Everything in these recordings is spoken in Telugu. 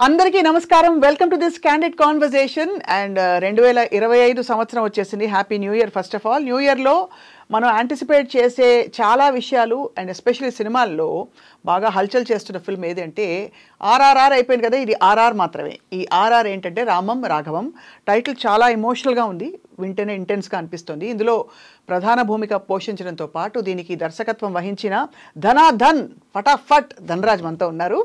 అందరికీ నమస్కారం. Welcome to this candid conversation. And 2025 సంవత్సరం వచ్చేసింది. Happy new year. First of all, new ఇయర్లో మనం యాంటిసిపేట్ చేసే చాలా విషయాలు అండ్ ఎస్పెషల్లీ సినిమాల్లో బాగా హల్చల్ చేస్తున్న ఫిల్మ్ ఏదంటే ఆర్ఆర్ఆర్ అయిపోయింది కదా, ఇది ఆర్ఆర్ మాత్రమే. ఈ ఆర్ఆర్ ఏంటంటే రామం రాఘవం. టైటిల్ చాలా ఎమోషనల్గా ఉంది, వింటేనే ఇంటెన్స్గా అనిపిస్తుంది. ఇందులో ప్రధాన భూమిక పోషించడంతో పాటు దీనికి దర్శకత్వం వహించిన ధనాధన్ ఫటాఫట్ ధనరాజ్ మనతో ఉన్నారు.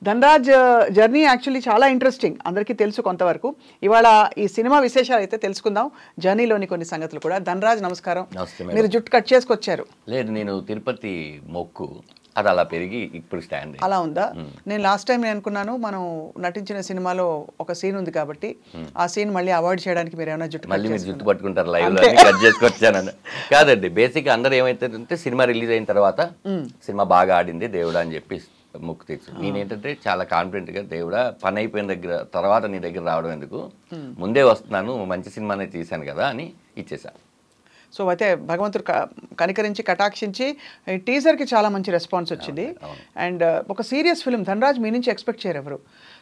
ధనరాజ్ జర్నీ యాక్చువల్లీ చాలా ఇంట్రెస్టింగ్, అందరికీ తెలుసు కొంతవరకు. ఇవాళ ఈ సినిమా విశేషాలు అయితే తెలుసుకుందాం, జర్నీలోని కొన్ని సంగతులు కూడా. ధనరాజ్ నమస్కారం. మీరు జుట్టు కట్ చేసుకొచ్చారు? లేదు, నేను తిరుపతి మొక్కు అది అలా పెరిగి ఇప్పుడు స్టాండ్ అలా ఉందా? నేను లాస్ట్ టైం నేను అనుకున్నాను మనం నటించిన సినిమాలో ఒక సీన్ ఉంది కాబట్టి ఆ సీన్ మళ్ళీ అవాయిడ్ చేయడానికి మీరు ఏమైనా జుట్టు పట్టుకుంటారు లైవ్ లో కట్ చేసుకొచ్చాను. కాదండి, బేసిక్ అందరూ ఏమైతే సినిమా రిలీజ్ అయిన తర్వాత సినిమా బాగా ఆడింది దేవుడా అని చెప్పి మొక్కు తెచ్చు. నేనేంటంటే చాలా కాన్ఫిడెంట్ గా దేవుడా పని అయిపోయిన దగ్గర తర్వాత నీ దగ్గర రావడం ఎందుకు, ముందే వస్తున్నాను, మంచి సినిమానే తీశాను కదా అని ఇచ్చేసాను. సో అయితే భగవంతుడు కనికరించి కటాక్షించి టీజర్కి చాలా మంచి రెస్పాన్స్ వచ్చింది. అండ్ ఒక సీరియస్ ఫిల్మ్ ధనరాజ్ మీ నుంచి ఎక్స్పెక్ట్ చేయరు ఎవరు,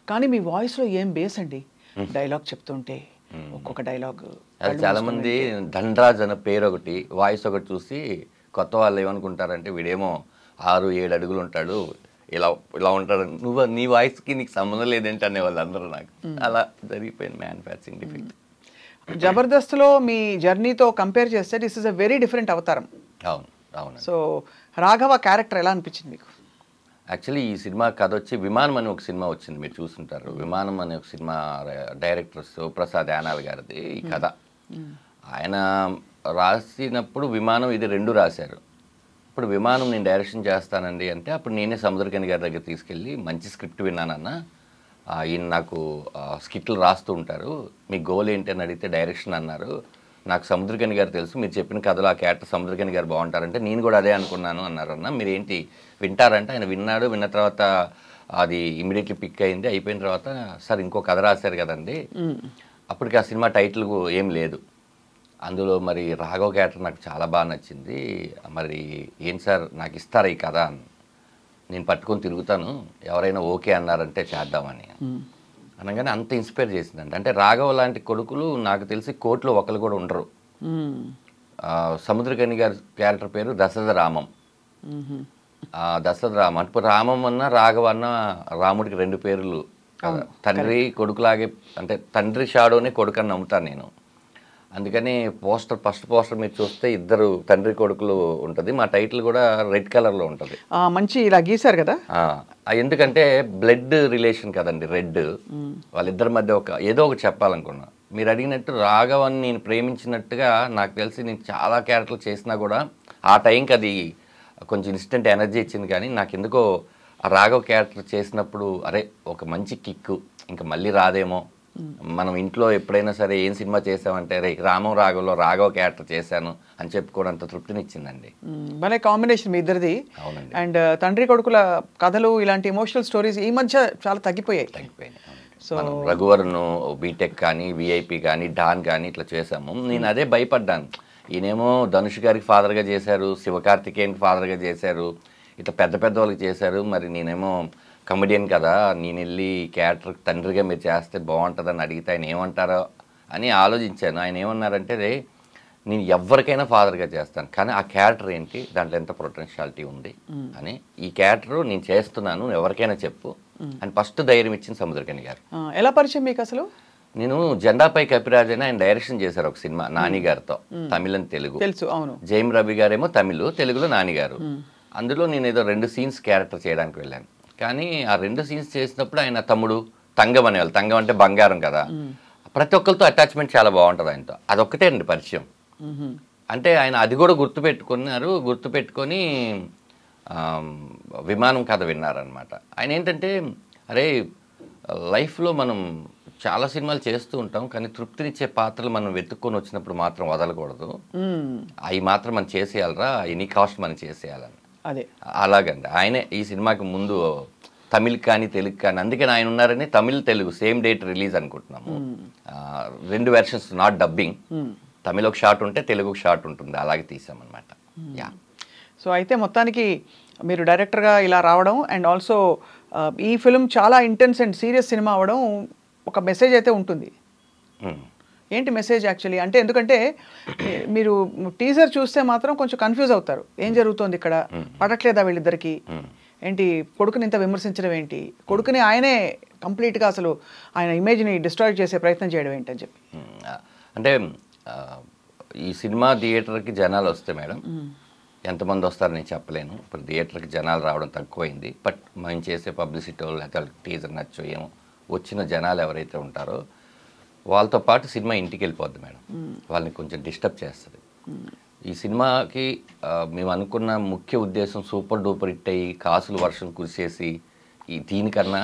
కానీ మీ వాయిస్లో ఏం బేస్ అండి. డైలాగ్ చెప్తుంటే ఒక్కొక్క డైలాగ్ అది చాలా మంది ధనరాజ్ అన్న పేరు ఒకటి, వాయిస్ ఒకటి చూసి కొత్త వాళ్ళు ఏమనుకుంటారంటే వీడేమో 6-7 అడుగులు ఉంటాడు, ఇలా ఇలా ఉంటాడు, నువ్వు నీ వాయిస్కి నీకు సంబంధం లేదేంటి అనేవాళ్ళు అందరూ. నాకు అలా జరిగిపోయింది మ్యానుఫ్యాక్చరింగ్ డిఫెక్ట్. జబర్దస్త్లో మీ జర్నీతో కంపేర్ చేస్తే this is a very different అవతారం. అవును అవును. సో రాఘవ క్యారెక్టర్ ఎలా అనిపించింది మీకు? యాక్చువల్లీ ఈ సినిమా కథ వచ్చి విమానం అని ఒక సినిమా వచ్చింది, మీరు చూస్తుంటారు. విమానం అనే ఒక సినిమా డైరెక్టర్ శివప్రసాద్ యానాల్ గారిది ఈ కథ. ఆయన రాసినప్పుడు విమానం ఇది 2 రాశారు. ఇప్పుడు విమానం నేను డైరెక్షన్ చేస్తానండి అంటే అప్పుడు నేనే సముద్రకని గారి దగ్గర తీసుకెళ్ళి మంచి స్క్రిప్ట్ విన్నానన్నా, ఈయన నాకు స్కిట్లు రాస్తూ ఉంటారు, మీ గోల్ ఏంటి అని అడిగితే డైరెక్షన్ అన్నారు. నాకు సముద్రకని గారు తెలుసు, మీరు చెప్పిన కథలో ఆ క్యారెక్టర్ సముద్రకని గారు బాగుంటారంటే నేను కూడా అదే అనుకున్నాను అన్నారు. అన్న మీరు ఏంటి వింటారంటే ఆయన విన్నాడు. విన్న తర్వాత అది ఇమీడియట్లీ పిక్ అయింది. అయిపోయిన తర్వాత సార్ ఇంకో కథ రాశారు కదండి, అప్పటికి ఆ సినిమా టైటిల్ ఏం లేదు. అందులో మరి రాఘవ క్యారెక్టర్ నాకు చాలా బాగా నచ్చింది, మరి ఏం సార్ నాకు ఇస్తారా ఈ కథ అని. నేను పట్టుకొని తిరుగుతాను, ఎవరైనా ఓకే అన్నారంటే చేద్దామని అనగానే అంత ఇన్స్పైర్ చేసిందండి. అంటే రాఘవ లాంటి కొడుకులు నాకు తెలిసి కోర్టులో ఒకరు కూడా ఉండరు. సముద్రకని గారి క్యారెక్టర్ పేరు దశరథ రామం. దశరథ రామం అంటే రామం అన్న రాఘవ అన్న రాముడికి 2 పేర్లు. తండ్రి కొడుకులాగే, అంటే తండ్రి షాడోనే కొడుకు అని నమ్ముతాను నేను. అందుకని ఫస్ట్ పోస్టర్ మీరు చూస్తే 2 తండ్రి కొడుకులు ఉంటుంది. మా టైటిల్ కూడా రెడ్ కలర్లో ఉంటుంది. మంచి ఇలా గీశారు కదా. ఎందుకంటే బ్లడ్ రిలేషన్ కదండి రెడ్. వాళ్ళిద్దరి మధ్య ఏదో ఒకటి చెప్పాలనుకున్నా. మీరు అడిగినట్టు రాఘవన్ నేను ప్రేమించినట్టుగా నాకు తెలిసి నేను చాలా క్యారెక్టర్లు చేసినా కూడా ఆ టైంకి అది కొంచెం ఇన్స్టెంట్ ఎనర్జీ ఇచ్చింది. కానీ నాకు ఎందుకో ఆ రాఘవ క్యారెక్టర్ చేసినప్పుడు అరే ఒక మంచి కిక్కు, ఇంకా మళ్ళీ రాదేమో. మనం ఇంట్లో ఎప్పుడైనా సరే ఏం సినిమా చేసామంటే రే రామం రాఘవలో రాఘవ క్యారెక్టర్ చేశాను అని చెప్పుకోవడంత తృప్తినిచ్చిందండి. భలే కాంబినేషన్ మీ ఇద్దరిది. అవునండి. అండ్ తండ్రి కొడుకుల కథలు ఇలాంటి ఎమోషనల్ స్టోరీస్ ఈ మధ్య చాలా తగ్గిపోయాయి. సో రఘువరను బీటెక్ కానీ విఐపి కానీ డాన్ కానీ ఇట్లా చేసాము. నేను అదే భయపడ్డాను, ఈయనేమో ధనుష్ గారికి ఫాదర్గా చేశారు, శివకార్తికేయన్కి ఫాదర్గా చేశారు, ఇట్లా పెద్ద పెద్ద వాళ్ళకి చేశారు, మరి నేనేమో కమెడియన్ కదా, నేను వెళ్ళి క్యారెక్టర్ తండ్రిగా మీరు చేస్తే బాగుంటుందని అడిగితే ఆయన ఏమంటారో అని ఆలోచించాను. ఆయన ఏమన్నారంటే రే నేను ఎవరికైనా ఫాదర్గా చేస్తాను, కానీ ఆ క్యారెక్టర్ ఏంటి, దాంట్లో ఎంత పొటెన్షియాలిటీ ఉంది అని, ఈ క్యారెక్టర్ నేను చేస్తున్నాను ఎవరికైనా చెప్పు అని ఫస్ట్ ధైర్యం ఇచ్చిన సముద్రకని గారు. ఎలా పరిచయం మీకు అసలు? నేను జెండాపై కపిరాజ్ అని ఆయన డైరెక్షన్ చేశారు ఒక సినిమా నాని గారితో, తమిళ అని తెలుగు. తెలుసు. అవును. జైమ్ రవి గారేమో తమిళ్, తెలుగులో నాని గారు. అందులో నేను ఏదో 2 సీన్స్ క్యారెక్టర్ చేయడానికి వెళ్ళాను. కానీ ఆ 2 సీన్స్ చేసినప్పుడు ఆయన తమ్ముడు తంగం అనేవాళ్ళు. తంగం అంటే బంగారం కదా, ప్రతి ఒక్కరితో అటాచ్మెంట్ చాలా బాగుంటుంది ఆయనతో. అదొక్కటే అండి పరిచయం. అంటే ఆయన అది కూడా గుర్తుపెట్టుకొని విమానం కథ విన్నారనమాట. ఆయన ఏంటంటే అరే లైఫ్లో మనం చాలా సినిమాలు చేస్తూ ఉంటాం, కానీ తృప్తినిచ్చే పాత్రలు మనం వెతుక్కొని వచ్చినప్పుడు మాత్రం వదలకూడదు, అవి మాత్రం మనం చేసేయాలరా, ఎనీ కాస్ట్ మనం చేసేయాలని. అదే అలాగండి. ఆయనే ఈ సినిమాకి ముందు తమిళ్ కానీ తెలుగు కానీ, అందుకని ఆయన ఉన్నారని Tamil Telugu same date release అనుకుంటున్నాము. 2 వెర్షన్స్, నాట్ డబ్బింగ్. తమిళ్ ఒక షాట్ ఉంటే తెలుగు ఒక షాట్ ఉంటుంది, అలాగే తీసామన్నమాట. యా. సో అయితే మొత్తానికి మీరు డైరెక్టర్గా ఇలా రావడం అండ్ ఆల్సో ఈ ఫిల్మ్ చాలా ఇంటెన్స్ అండ్ సీరియస్ సినిమా అవడం ఒక మెసేజ్ అయితే ఉంటుంది. ఏంటి మెసేజ్ యాక్చువల్లీ అంటే, ఎందుకంటే మీరు టీజర్ చూస్తే మాత్రం కొంచెం కన్ఫ్యూజ్ అవుతారు, ఏం జరుగుతోంది ఇక్కడ, పడట్లేదా వీళ్ళిద్దరికి, ఏంటి కొడుకుని ఇంత విమర్శించడం ఏంటి, కొడుకుని ఆయనే కంప్లీట్గా అసలు ఆయన ఇమేజ్ని డిస్ట్రాయ్ చేసే ప్రయత్నం చేయడం ఏంటి అని చెప్పి. అంటే ఈ సినిమా థియేటర్కి జనాలు వస్తే మేడం ఎంతమంది వస్తారో నేను చెప్పలేను. ఇప్పుడు థియేటర్కి జనాలు రావడం తక్కువైంది. బట్ మేము చేసే పబ్లిసిటీ లేకపోతే టీజర్ నచ్చో ఏమో వచ్చిన జనాలు ఎవరైతే ఉంటారో వాళ్ళతో పాటు సినిమా ఇంటికి వెళ్ళిపోద్ది మేడం. వాళ్ళని కొంచెం డిస్టర్బ్ చేస్తుంది. ఈ సినిమాకి మేము అనుకున్న ముఖ్య ఉద్దేశం సూపర్ డూపర్ హిట్ అయ్యి కాసులు వర్షం కురిసేసి దీనికన్నా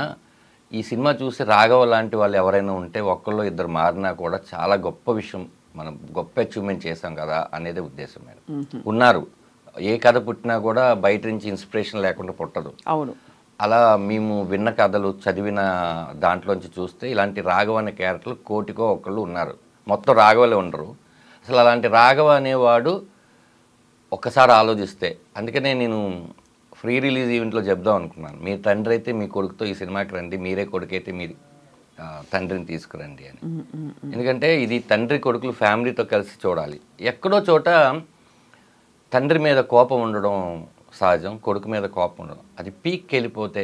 ఈ సినిమా చూసి రాఘవ లాంటి వాళ్ళు ఎవరైనా ఉంటే ఒక్కళ్ళు ఇద్దరు మారినా కూడా చాలా గొప్ప విషయం, మనం గొప్ప అచీవ్మెంట్ చేసాం కదా అనేది ఉద్దేశం మేడం. ఉన్నారు, ఏ కథ పుట్టినా కూడా బయట నుంచి ఇన్స్పిరేషన్ లేకుండా పుట్టదు. అవును, అలా మేము విన్న కథలు చదివిన దాంట్లోంచి చూస్తే ఇలాంటి రాఘవ అనే క్యారెక్టర్లు కోటికో ఒకళ్ళు ఉన్నారు, మొత్తం రాఘవలే ఉండరు. అసలు అలాంటి రాఘవ అనేవాడు ఒక్కసారి ఆలోచిస్తే, అందుకనే నేను ఫ్రీ రిలీజ్ ఈవెంట్లో చెప్దాం అనుకున్నాను, మీ తండ్రి అయితే మీ కొడుకుతో ఈ సినిమాకి రండి, మీరే కొడుకైతే మీ తండ్రిని తీసుకురండి అని. ఎందుకంటే ఇది తండ్రి కొడుకులు ఫ్యామిలీతో కలిసి చూడాలి. ఎక్కడో చోట తండ్రి మీద కోపం ఉండడం సహజం, కొడుకు మీద కోపం ఉండడం అది పీక్కి వెళ్ళిపోతే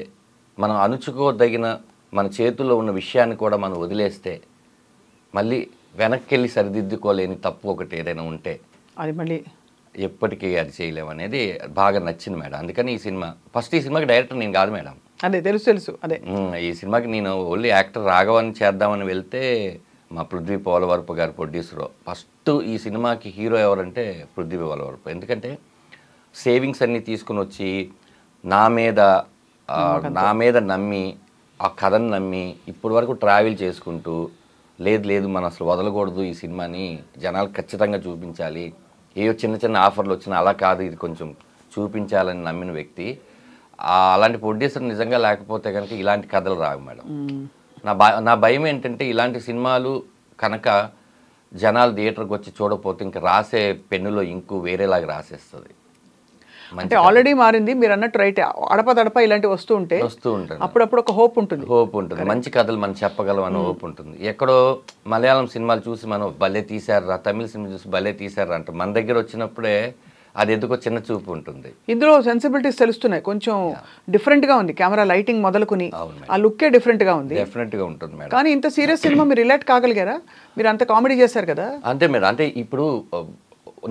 మనం అణుచుకోదగిన మన చేతుల్లో ఉన్న విషయాన్ని కూడా మనం వదిలేస్తే మళ్ళీ వెనక్కి వెళ్ళి సరిదిద్దుకోలేని తప్పు ఒకటి ఏదైనా ఉంటే అది మళ్ళీ ఎప్పటికీ అది చేయలేము అనేది బాగా నచ్చింది మేడం. అందుకని ఈ సినిమా ఫస్ట్ ఈ సినిమాకి డైరెక్టర్ నేను కాదు మేడం. అదే తెలుసు అదే ఈ సినిమాకి నేను ఓన్లీ యాక్టర్ రాఘవని చేద్దామని వెళ్తే మా పృథ్వీ పోలవరపు గారు ప్రొడ్యూసరు. ఫస్ట్ ఈ సినిమాకి హీరో ఎవరంటే పృథ్వీ పోలవరపు. ఎందుకంటే సేవింగ్స్ అన్నీ తీసుకుని వచ్చి నా మీద నమ్మి ఆ కథను నమ్మి ఇప్పటి వరకు ట్రావెల్ చేసుకుంటూ లేదు మనం అసలు వదలకూడదు, ఈ సినిమాని జనాలు ఖచ్చితంగా చూపించాలి, ఏవో చిన్న చిన్న ఆఫర్లు వచ్చినా అలా కాదు ఇది కొంచెం చూపించాలని నమ్మిన వ్యక్తి. అలాంటి ప్రొడ్యూసర్ నిజంగా లేకపోతే కనుక ఇలాంటి కథలు రావు మేడం. నా భయం ఏంటంటే ఇలాంటి సినిమాలు కనుక జనాలు థియేటర్కి వచ్చి చూడకపోతే ఇంకా రాసే పెన్నులో ఇంకు వేరేలాగా రాసేస్తుంది. అంటే ఆల్రెడీ మారింది మీరు అన్నట్టు, రైట్, అడపదడప ఇలాంటివి వస్తూ ఉంటుంది, అప్పుడప్పుడు ఒక హోప్ ఉంటుంది, మంచి కథలు మనం చెప్పగలం అని హోప్ ఉంటుంది. ఎక్కడో మలయాళం సినిమాలు చూసి మనం భలే తీశారా, తమిళ సినిమా చూసి భలే తీశారా అంటే మన దగ్గర వచ్చినప్పుడే అది ఎందుకో చిన్న చూపు ఉంటుంది. ఇందులో సెన్సిబిలిటీస్ తెలుస్తున్నాయి, కొంచెం డిఫరెంట్ గా ఉంది, కెమెరా లైటింగ్ మొదలుకుని ఆ లుక్కే డిఫరెంట్ గా ఉంది. డెఫినెట్ గా ఉంటుంది మేడం. కానీ ఇంత సీరియస్ సినిమా మీరు రిలేట్ కాగలిగారా? మీరు అంత కామెడీ చేశారు కదా. అంతే మేడం. అంటే ఇప్పుడు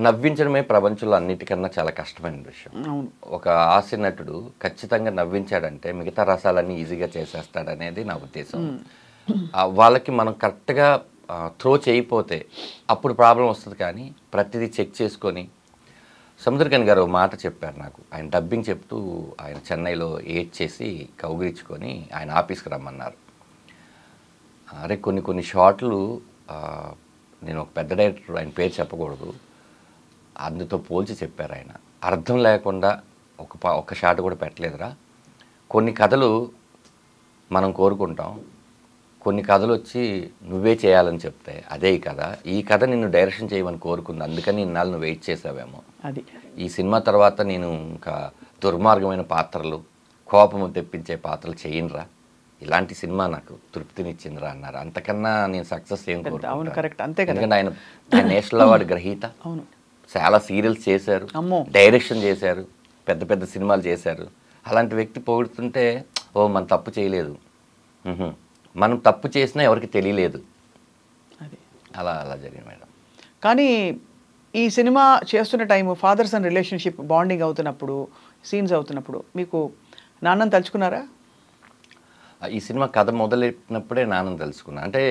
నవ్వించడమే ప్రపంచంలో అన్నిటికన్నా చాలా కష్టమైన విషయం. ఒక హాస్య నటుడు ఖచ్చితంగా నవ్వించాడంటే మిగతా రసాలన్నీ ఈజీగా చేసేస్తాడనేది నా ఉద్దేశం. వాళ్ళకి మనం కరెక్ట్గా త్రో చేయకపోతే అప్పుడు ప్రాబ్లం వస్తుంది. కానీ ప్రతిదీ చెక్ చేసుకొని సముద్రకని గారు మాట చెప్పారు నాకు, ఆయన డబ్బింగ్ చెప్తూ ఆయన చెన్నైలో ఏడ్ చేసి కౌగిలించుకొని ఆయన ఆఫీస్కి రమ్మన్నారు. అరే కొన్ని షాట్లు నేను ఒక పెద్ద డైరెక్టర్, ఆయన పేరు చెప్పకూడదు, అందుతో పోల్చి చెప్పారు ఆయన. అర్థం లేకుండా ఒక షాట్ కూడా పెట్టలేదురా. కొన్ని కథలు మనం కోరుకుంటాం, కొన్ని కథలు వచ్చి నువ్వే చేయాలని చెప్తే అదే ఈ కథ నిన్ను డైరెక్షన్ చేయమని కోరుకుంది, అందుకని ఇన్నాళ్ళు నువ్వు వెయిట్ చేసావేమో. అది ఈ సినిమా తర్వాత నేను ఇంకా దుర్మార్గమైన పాత్రలు, కోపము తెప్పించే పాత్రలు చేయనురా, ఇలాంటి సినిమా నాకు తృప్తినిచ్చిందిరా అన్నారు. అంతకన్నా నేను సక్సెస్ ఏం కోరుకుంటాను. ఎందుకంటే ఆయన నేషనల్ అవార్డు గ్రహీత, చాలా సీరియల్స్ చేశారు, డైరెక్షన్ చేశారు, పెద్ద పెద్ద సినిమాలు చేశారు. అలాంటి వ్యక్తి పొగుడుతుంటే మనం తప్పు చేయలేదు, మనం తప్పు చేసినా ఎవరికి తెలియలేదు, అలా జరిగింది మేడం. కానీ ఈ సినిమా చేస్తున్న time father son relationship bonding అవుతున్నప్పుడు, సీన్స్ అవుతున్నప్పుడు మీకు నాన్నని తలుచుకున్నారా? ఈ సినిమా కథ మొదలెట్టినప్పుడే నాన్నని తెలుసుకున్నా. అంటే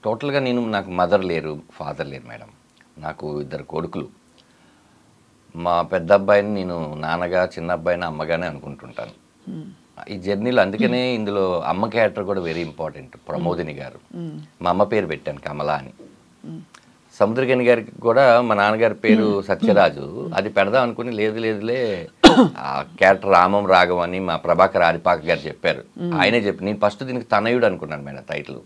టోటల్గా నాకు మదర్ లేరు, ఫాదర్ లేరు మేడం. నాకు 2 కొడుకులు. మా పెద్ద అబ్బాయిని నేను నాన్నగా, చిన్న అబ్బాయిని అమ్మగానే అనుకుంటుంటాను ఈ జర్నీలో. అందుకనే ఇందులో అమ్మ క్యారెక్టర్ కూడా వెరీ ఇంపార్టెంట్, ప్రమోదిని గారు. మా అమ్మ పేరు పెట్టాను కమలా అని. సముద్రగని గారికి కూడా మా నాన్నగారి పేరు సత్యరాజు, అది పెడదాం అనుకుని లేదులే ఆ క్యారెక్టర్ రామం రాఘవం అని మా ప్రభాకర్ ఆదిపాక గారు చెప్పారు. ఆయనే చెప్పి నేను ఫస్ట్ దీనికి తనయుడు అనుకున్నాను మేడం టైటిల్.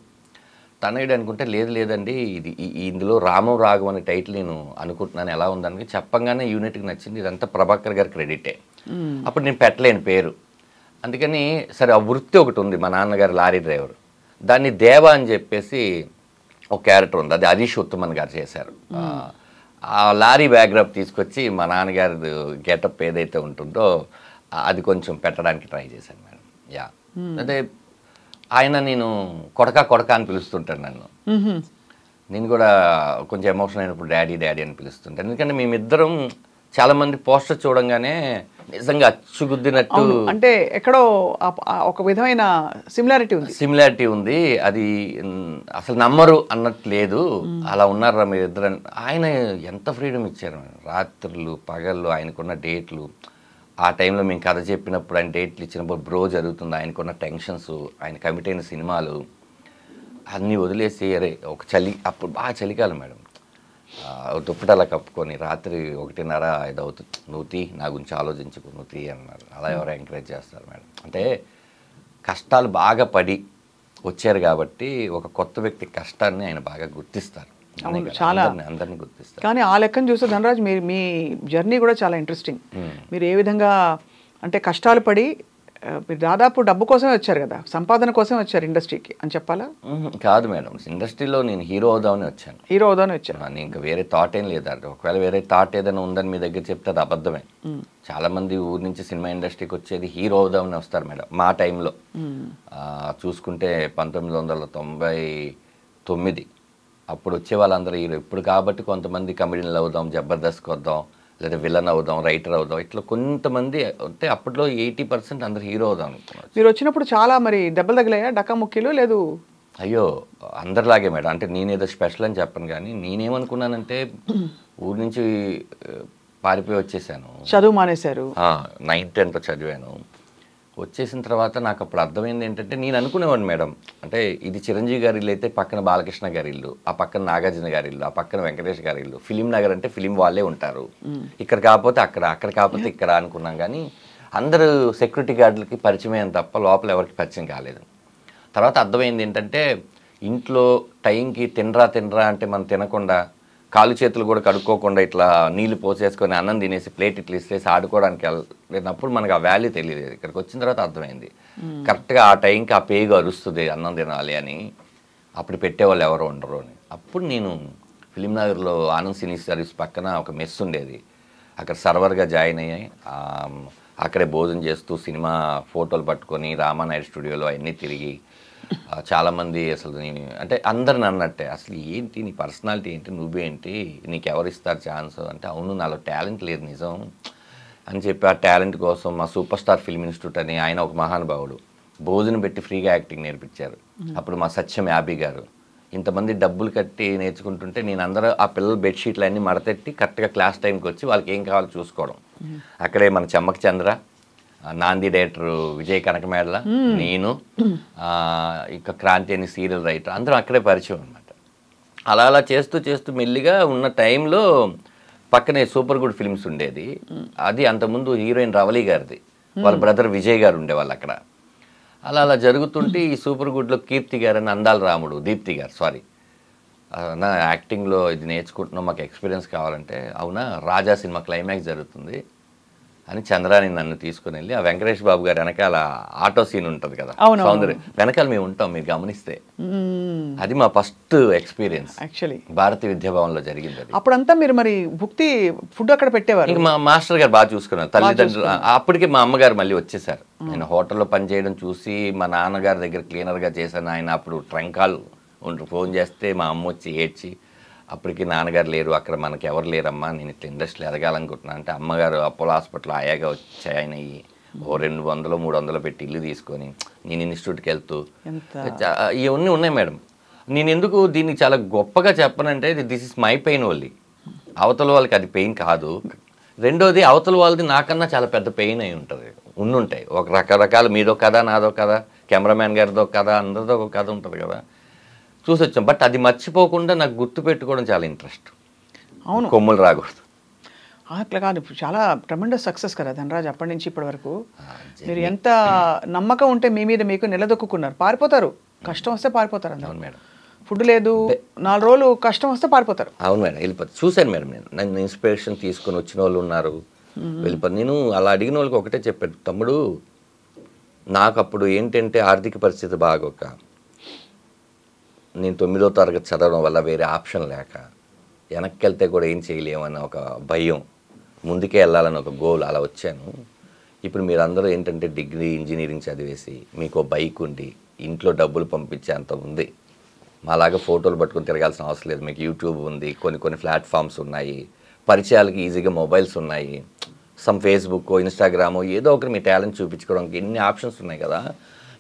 తనయుడు అనుకుంటే లేదండి ఇది ఇందులో రామం రాఘవం అనే టైటిల్ నేను అనుకుంటున్నాను, ఎలా ఉందని చెప్పంగానే యూనిట్కి నచ్చింది. ఇదంతా ప్రభాకర్ గారి క్రెడిటే. అప్పుడు నేను పెట్టలేను పేరు. అందుకని సరే ఆ వృత్తి ఒకటి ఉంది, మా నాన్నగారు లారీ డ్రైవర్, దాన్ని దేవ అని చెప్పేసి ఒక క్యారెక్టర్ ఉంది, అది హరీష్ ఉత్తమన్ గారు చేశారు. ఆ లారీ బ్యాక్గ్రౌండ్ తీసుకొచ్చి మా నాన్నగారి గెటప్ ఏదైతే ఉంటుందో అది కొంచెం పెట్టడానికి ట్రై చేశాను మేడం. యా, అంటే ఆయన నేను కొడక అని పిలుస్తుంటాను నన్ను. నేను కూడా కొంచెం ఎమోషన్ అయినప్పుడు డాడీ అని పిలుస్తుంటాను. ఎందుకంటే మేమిద్దరం చాలా మంది పోస్టర్ చూడంగానే నిజంగా అచ్చుగుద్దినట్టు, అంటే ఎక్కడో ఒక విధమైన సిమిలారిటీ ఉంది. అది అసలు నమ్మరు అన్నట్టు లేదు, అలా ఉన్నారా మీరిద్దరు. ఆయన ఎంత ఫ్రీడమ్ ఇచ్చారు, రాత్రులు పగళ్ళు ఆయనకున్న డేట్లు, ఆ టైంలో మేము కథ చెప్పినప్పుడు ఆయన డేట్లు ఇచ్చినప్పుడు బ్రో జరుగుతుంది, ఆయనకున్న టెన్షన్స్, ఆయన కమిట్ అయిన సినిమాలు అన్నీ వదిలేసి అరే ఒక చలి, అప్పుడు బాగా చలికాలం మేడం, దుప్పటలా కప్పుకొని రాత్రి 1:30 5 అవుతుంది, నువ్వు నా గురించి ఆలోచించుకో, నువ్వు అన్నారు. అలా ఎవరు ఎంకరేజ్ చేస్తారు మేడం. అంటే కష్టాలు బాగా పడి వచ్చారు కాబట్టి ఒక కొత్త వ్యక్తి కష్టాన్ని ఆయన బాగా గుర్తిస్తారు, చాలా అందరినీ గుర్తిస్తారు. కానీ ఆ లెక్కను చూస్తే ధనరాజ్ మీ జర్నీ కూడా చాలా ఇంట్రెస్టింగ్. మీరు ఏ విధంగా అంటే కష్టాలు పడి మీరు దాదాపు డబ్బు కోసమే వచ్చారు కదా, సంపాదన కోసమే వచ్చారు ఇండస్ట్రీకి అని చెప్పాలా? కాదు మేడం, ఇండస్ట్రీలో నేను హీరో అవుదామని వచ్చాను. నేను ఇంకా వేరే థాట్ ఏం లేదు. ఒకవేళ వేరే థాట్ ఏదైనా ఉందని మీ దగ్గర చెప్తే అది అబద్ధమే. చాలా మంది ఊరి నుంచి సినిమా ఇండస్ట్రీకి వచ్చేది హీరో అవుదామని వస్తారు మేడం. మా టైంలో చూసుకుంటే 1999 అప్పుడు వచ్చే వాళ్ళందరూ హీరో. ఇప్పుడు కాబట్టి కొంతమంది కమెడియన్లు అవుదాం, జబర్దస్త్కి వద్దాం, లేదా విలన్ అవుదాం, రైటర్ అవుదాం, ఇట్లా కొంతమంది అంటే అప్పట్లో 80% అందరు హీరో అవుదాం. మీరు వచ్చినప్పుడు చాలా మరి దెబ్బలు తగిలాయా, డకాముక్కీలు లేదు? అయ్యో అందరిలాగే మేడం. అంటే నేనేదో స్పెషల్ అని చెప్పను, కానీ నేనేమనుకున్నానంటే ఊరి నుంచి పారిపోయి వచ్చేసాను, చదువు మానేశారు. 9th 10th చదివాను. వచ్చేసిన తర్వాత నాకు అప్పుడు అర్థమైంది ఏంటంటే, నేను అనుకునేవాడిని మేడం, అంటే ఇది చిరంజీవి గారి ఇల్లు అయితే పక్కన బాలకృష్ణ గారి ఇల్లు, ఆ పక్కన నాగార్జున గారి ఇల్లు, ఆ పక్కన వెంకటేష్ గారి ఇల్లు, ఫిలిం నగర్ అంటే ఫిలిం వాళ్ళే ఉంటారు, ఇక్కడ కాకపోతే అక్కడ కాకపోతే ఇక్కడ అనుకున్నాం. కానీ అందరూ సెక్యూరిటీ గార్డులకి పరిచయం తప్ప లోపల ఎవరికి పరిచయం కాలేదు. తర్వాత అర్థమైంది ఏంటంటే, ఇంట్లో టైంకి తినరా అంటే మనం తినకుండా, కాలు చేతులు కూడా కడుక్కోకుండా ఇట్లా నీళ్లు పోసేసుకొని అన్నం తినేసి ప్లేట్ ఇట్లా ఇస్తేసి ఆడుకోవడానికి వెళ్ళినప్పుడు మనకు ఆ వాల్యూ తెలియలేదు. ఇక్కడికి వచ్చిన తర్వాత అర్థమైంది, కరెక్ట్గా ఆ టైంకి ఆ పేగు అరుస్తుంది అన్నం తినాలి అని, అప్పుడు పెట్టేవాళ్ళు ఎవరు ఉండరు అని. అప్పుడు నేను ఫిలిం నగర్లో ఆనంద్ సినీ సర్వీస్ పక్కన ఒక మెస్ ఉండేది, అక్కడ సర్వర్గా జాయిన్ అయ్యాయి. అక్కడే భోజనం చేస్తూ సినిమా ఫోటోలు పట్టుకొని రామానాయుడు స్టూడియోలో అవన్నీ తిరిగి చాలామంది అసలు నేను అంటే అందరిని అన్నట్టే, అసలు ఏంటి నీ పర్సనాలిటీ ఏంటి, నువ్వేంటి, నీకు ఎవరు ఇస్తారు ఛాన్స్ అంటే, అవును నాలో టాలెంట్ లేదు నిజం అని చెప్పి ఆ టాలెంట్ కోసం మా సూపర్ స్టార్ ఫిల్మ్ ఇన్స్టిట్యూట్ అని ఆయన ఒక మహానుభావుడు భోజనం పెట్టి ఫ్రీగా యాక్టింగ్ నేర్పించారు. అప్పుడు మా సత్యం యాబీ గారు ఇంతమంది డబ్బులు కట్టి నేర్చుకుంటుంటే నేను అందరూ ఆ పిల్లల బెడ్షీట్లు అన్నీ మడతెట్టి కరెక్ట్గా క్లాస్ టైంకి వచ్చి వాళ్ళకి ఏం కావాలో చూసుకోవడం. అక్కడే మన చెమ్మక్ చంద్ర, నాంది డైరెక్టర్ విజయ్ కనకమేడల, నేను ఇక క్రాంతి అని సీరియల్ రైటర్ అందరం అక్కడే పరిచయం అనమాట. అలా చేస్తూ మెల్లిగా ఉన్న టైంలో పక్కనే సూపర్ గుడ్ ఫిల్మ్స్ ఉండేది. అది అంతకుముందు హీరోయిన్ రవళి గారిది, వాళ్ళ బ్రదర్ విజయ్ గారు ఉండేవాళ్ళు అక్కడ. అలా జరుగుతుంటే ఈ సూపర్ గుడ్లో కీర్తి గారు అని, అందాల రాముడు దీప్తి గారు, సారీ నా యాక్టింగ్లో ఇది నేర్చుకుంటున్నాం, మాకు ఎక్స్పీరియన్స్ కావాలంటే, అవునా రాజా సినిమా క్లైమాక్స్ జరుగుతుంది అని చంద్రాని నన్ను తీసుకుని వెళ్ళి, ఆ వెంకటేష్ బాబు గారు వెనకాల ఆటో సీన్ ఉంటుంది కదా సౌందర్య, వెనకాల మేము ఉంటాం మీరు గమనిస్తే, అది మా ఫస్ట్ ఎక్స్పీరియన్స్ యాక్చువల్లీ భారతీయ విద్యాభవన్లో జరిగింది. అది అప్పుడంతా మీరు మరి భుక్తి ఫుడ్ అక్కడ పెట్టేవారు? మా మాస్టర్ గారు బాగా చూసుకున్నారు, తల్లిదండ్రులు. అప్పటికే మా అమ్మగారు మళ్ళీ వచ్చేసారు. నేను హోటల్లో పనిచేయడం చూసి మా నాన్నగారి దగ్గర క్లీనర్గా చేశాను. ఆయన అప్పుడు ట్రంకాల్ ఫోన్ చేస్తే మా అమ్మ వచ్చి ఏడ్చి, అప్పటికి నాన్నగారు లేరు అక్కడ, మనకి ఎవరు లేరమ్మా, నేను ఇట్లా ఇండస్ట్రీలో ఎదగాలనుకుంటున్నాను అంటే, అమ్మగారు అపోలో హాస్పిటల్ ఆయాగా వచ్చి ఆయన ఓ 200 300 పెట్టి ఇల్లు తీసుకొని నేను ఇన్స్టిట్యూట్కి వెళ్తూ ఇవన్నీ ఉన్నాయి మేడం. నేను ఎందుకు దీన్ని చాలా గొప్పగా చెప్పనంటే, this is my pain only, అవతల వాళ్ళకి అది పెయిన్ కాదు. రెండోది అవతల వాళ్ళది నాకన్నా చాలా పెద్ద పెయిన్ అయి ఉంటుంది, ఉండుంటాయి ఒక రకరకాల, మీదో కథ నాదో కథ, కెమెరామ్యాన్ గారిదో కథ, అందరిదో ఒక కథ ఉంటుంది కదా, చూసి వచ్చాం. బట్ అది మర్చిపోకుండా నాకు గుర్తు పెట్టుకోవడం చాలా ఇంట్రెస్ట్. అవును, కొమ్ములు రాకూడదు అట్లా కాదు. చాలా ట్రెమెండస్ సక్సెస్ కదా ధనరాజ్, అప్పటి నుంచి ఇప్పటి వరకు మీరు ఎంత నమ్మకం ఉంటే మీ మీద మీకు నిలదొక్కున్నారు. పారిపోతారు, కష్టం వస్తే పారిపోతారు. అవును మేడం, ఫుడ్ లేదు 4 రోజులు కష్టం వస్తే పారిపోతారు. అవును మేడం, వెళ్ళిపోతారు. చూశాను మేడం, నన్ను ఇన్స్పిరేషన్ తీసుకొని వచ్చిన వాళ్ళు ఉన్నారు, వెళ్ళిపోతారు. నేను అలా అడిగిన వాళ్ళకి ఒకటే చెప్పాను, తమ్ముడు నాకు అప్పుడు ఏంటంటే ఆర్థిక పరిస్థితి బాగోక, నేను 9వ తరగతి చదవడం వల్ల వేరే ఆప్షన్ లేక, వెనక్కి వెళ్తే కూడా ఏం చేయలేమన్న ఒక భయం, ముందుకే వెళ్ళాలని ఒక గోల్, అలా వచ్చాను. ఇప్పుడు మీరందరూ ఏంటంటే డిగ్రీ ఇంజనీరింగ్ చదివేసి మీకు బైక్ ఉండి ఇంట్లో డబ్బులు పంపించే అంత ఉంది. మాలాగా ఫోటోలు పట్టుకొని తిరగాల్సిన అవసరం లేదు. మీకు యూట్యూబ్ ఉంది, కొన్ని ప్లాట్ఫామ్స్ ఉన్నాయి, పరిచయాలకి ఈజీగా మొబైల్స్ ఉన్నాయి, ఫేస్బుక్, ఇన్స్టాగ్రామ్, ఏదో ఒకటి మీ టాలెంట్ చూపించుకోవడానికి ఎన్ని ఆప్షన్స్ ఉన్నాయి కదా.